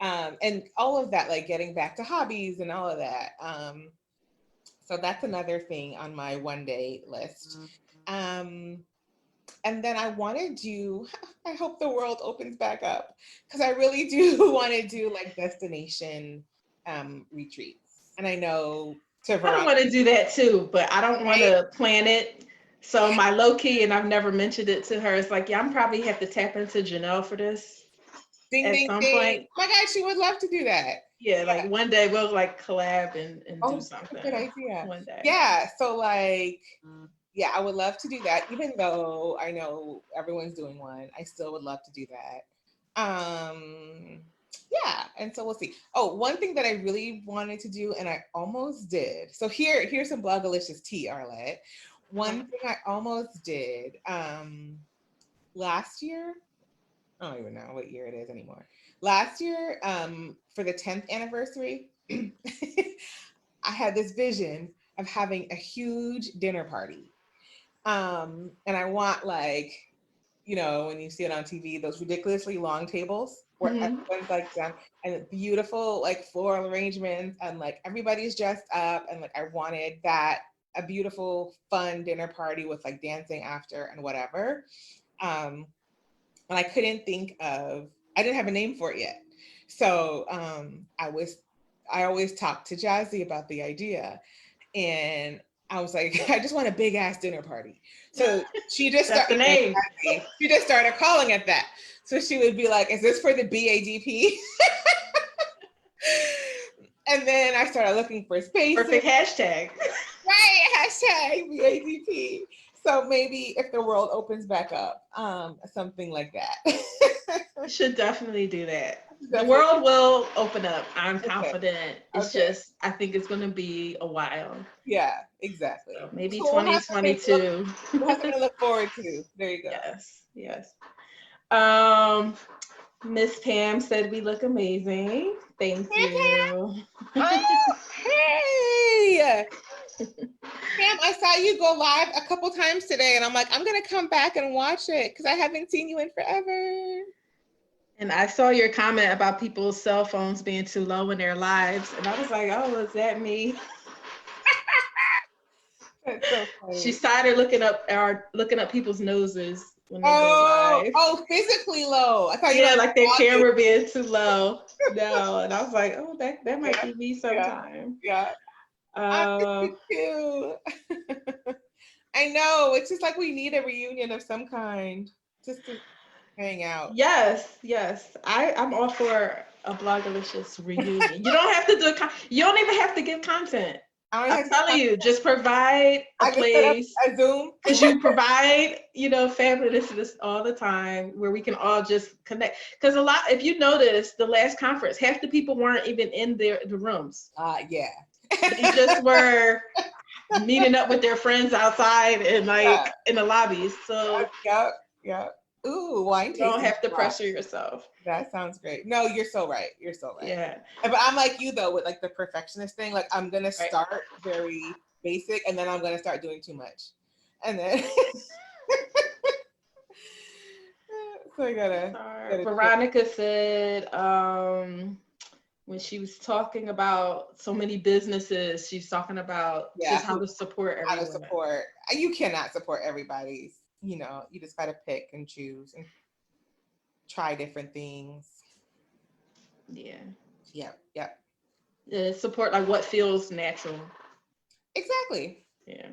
And all of that, like getting back to hobbies and all of that. So that's another thing on my one day list. And then I want to do, I hope the world opens back up because I really do want to do like destination retreats. And I know I want to do that too, but I don't want to plan it. So my low key, and I've never mentioned it to her, it's like, yeah, I'm probably have to tap into Janelle for this. Ding, at ding, some ding. point. Oh my God, she would love to do that. Yeah, like one day we'll like collab and do something. Good idea. One day. Yeah, so like, yeah, I would love to do that. Even though I know everyone's doing one, I still would love to do that. Yeah, and so we'll see. Oh, one thing that I really wanted to do, and I almost did. So here's some Blogalicious tea, Arlett. One thing I almost did last year. I don't even know what year it is anymore. Last year, for the 10th anniversary, I had this vision of having a huge dinner party. And I want like, you know, when you see it on TV, those ridiculously long tables where everyone's like done and beautiful like floral arrangements and like everybody's dressed up and like I wanted that a beautiful, fun dinner party with like dancing after and whatever. And I couldn't I didn't have a name for it yet. So I always talked to Jazzy about the idea, and I was like, I just want a big ass dinner party. So she just That's the name. She just started calling it that. So she would be like, is this for the BADP? And then I started looking for spaces. Perfect hashtag. Right, hashtag BADP. So maybe if the world opens back up, something like that. You should definitely do that. The world will open up. I'm confident. It's just, I think it's going to be a while. Yeah, exactly. So maybe 2022. We'll have to look forward to. There you go. Yes. Miss Pam said we look amazing. Thank you. Oh, hey. Pam, I saw you go live a couple times today, and I'm like, I'm going to come back and watch it because I haven't seen you in forever. And I saw your comment about people's cell phones being too low in their lives. And I was like, oh, is that me? That's so funny. She started looking up people's noses when they go live. Oh, physically low. I thought like their camera being too low. No, and I was like, oh, that might be me sometime. Yeah. I too. I know. It's just like we need a reunion of some kind, just to hang out. Yes. I'm all for a Blogalicious reunion. You don't have to do you don't even have to give content. I'm telling you, just provide a place. A Zoom. Because you provide, fabulousness all the time where we can all just connect. Because if you notice, the last conference, half the people weren't even in the rooms. Yeah. They just were meeting up with their friends outside and in the lobbies. So yeah. Ooh, wine tasting. You don't have to pressure yourself. That sounds great. No, you're so right. Yeah. But I'm like you though with like the perfectionist thing. Like I'm gonna start very basic and then I'm gonna start doing too much. And then so I gotta Veronica said when she was talking about so many businesses, she's talking about just how to support everyone. How to support. You cannot support everybody's. You just gotta pick and choose and try different things. Yeah. Yep. Support like what feels natural. Exactly. Yeah.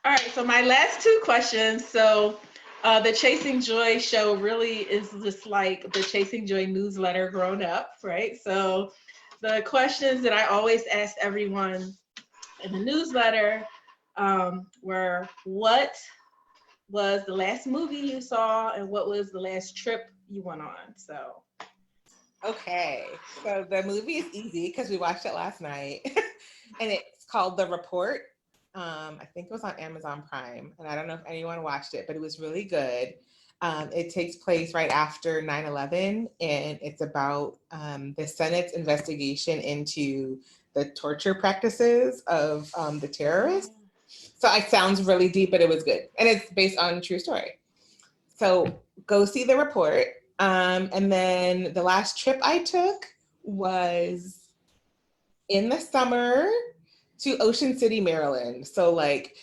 All right. So my last two questions. So the Chasing Joy show really is just like the Chasing Joy newsletter grown up, right? So the questions that I always ask everyone in the newsletter were, what was the last movie you saw and what was the last trip you went on? So okay, so the movie is easy because we watched it last night and it's called The Report. I think it was on Amazon Prime, and I don't know if anyone watched it, but it was really good. It takes place right after 9/11, and it's about the Senate's investigation into the torture practices of the terrorists. So it sounds really deep, but it was good. And it's based on a true story. So go see The Report. And then the last trip I took was in the summer to Ocean City, Maryland. So like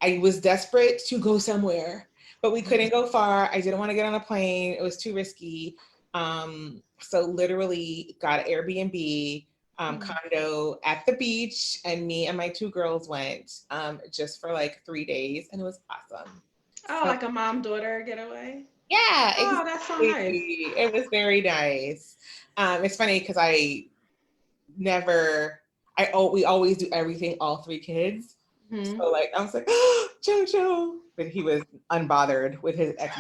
I was desperate to go somewhere, but we couldn't go far. I didn't want to get on a plane. It was too risky. So literally got an Airbnb, condo at the beach, and me and my two girls went just for like 3 days, and it was awesome. Oh, so, like a mom-daughter getaway? Yeah. Oh, that's so nice. It was very nice. It's funny because we always do everything, all three kids. Mm-hmm. So like I was like, oh, Jojo, but he was unbothered with his ex.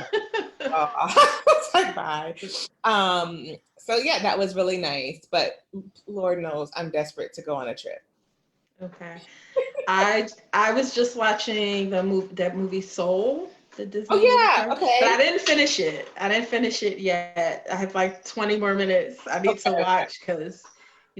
I was like, bye. So yeah, that was really nice, but Lord knows I'm desperate to go on a trip. Okay. I was just watching that movie Soul, the Disney. Oh yeah, movie. okay. But I didn't finish it yet. I have like 20 more minutes I need to watch because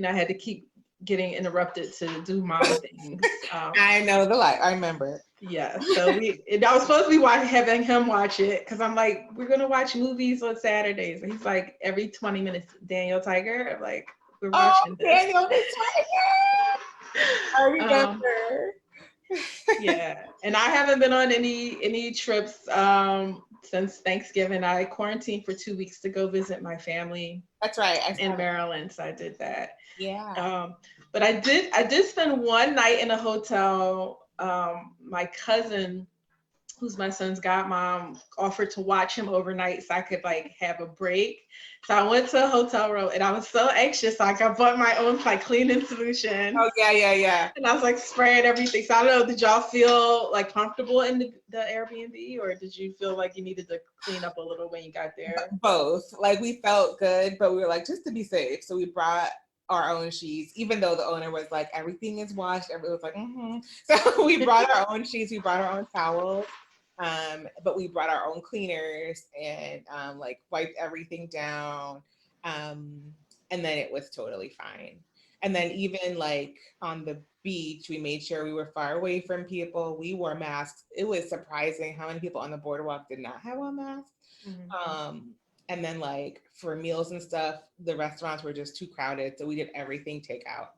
I had to keep getting interrupted to do mom things. I know the life. I remember. Yeah, so I was supposed to be having him watch it because I'm like, we're gonna watch movies on Saturdays, and he's like, every 20 minutes, Daniel Tiger. I'm like, we're watching this. Daniel the Tiger. I remember. Yeah, and I haven't been on any trips since Thanksgiving. I quarantined for 2 weeks to go visit my family. That's right. In Maryland, so I did that. Yeah. But I did spend one night in a hotel. My cousin, who's my son's godmom, offered to watch him overnight so I could like have a break. So I went to a hotel room and I was so anxious. Like I bought my own like cleaning solution. Oh yeah. And I was like spraying everything. So I don't know, did y'all feel like comfortable in the Airbnb, or did you feel like you needed to clean up a little when you got there? Both. Like we felt good, but we were like, just to be safe. So we brought our own sheets, even though the owner was like, everything is washed. Everyone was like, mm-hmm. So we brought our own sheets, we brought our own towels. But we brought our own cleaners and like wiped everything down. And then it was totally fine. And then even like on the beach, we made sure we were far away from people. We wore masks. It was surprising how many people on the boardwalk did not have on masks. Mm-hmm. And then like for meals and stuff, the restaurants were just too crowded. So we did everything takeout.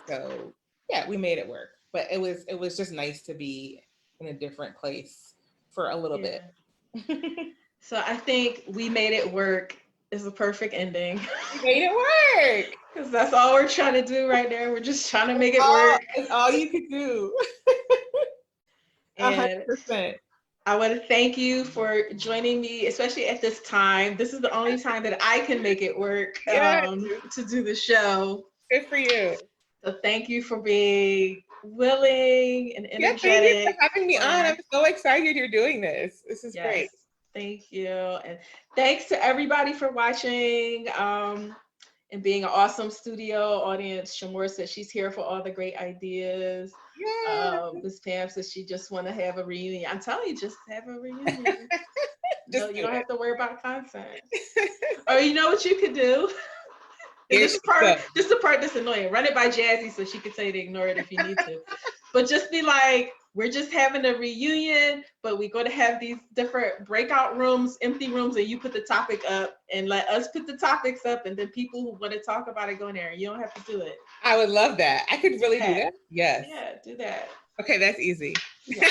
So yeah, we made it work. But it was just nice to be in a different place for a little bit. So I think we made it work is a perfect ending. We made it work. Because that's all we're trying to do right now. We're just trying to make it work. It's all you could do. And 100%. I want to thank you for joining me, especially at this time. This is the only time that I can make it work to do the show. Good for you. So thank you for being willing and energetic. Yeah, thank you for having me on. I'm so excited you're doing this. This is great. Thank you. And thanks to everybody for watching and being an awesome studio audience. Shamor said she's here for all the great ideas. Miss Pam says she just want to have a reunion. I'm telling you, just have a reunion. No, you don't have to worry about content. Or you know what you could do? This is the part that's annoying. Run it by Jazzy so she can tell you to ignore it if you need to. But just be like, we're just having a reunion, but we're going to have these different breakout rooms, empty rooms, and you put the topic up and let us put the topics up, and then people who want to talk about it go in there. You don't have to do it. I would love that. I could really do that. Yes. Yeah, do that. Okay, that's easy. Yeah.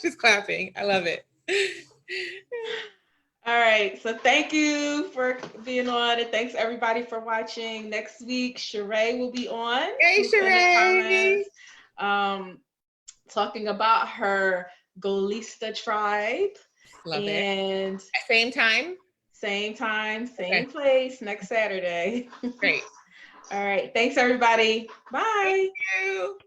Just clapping. I love it. All right, so thank you for being on, and thanks everybody for watching. Next week, Sheree will be on. Hey, Sheree. Talking about her Golista tribe. Love it. Same time, same place next Saturday. Great. All right, thanks everybody. Bye. Thank you.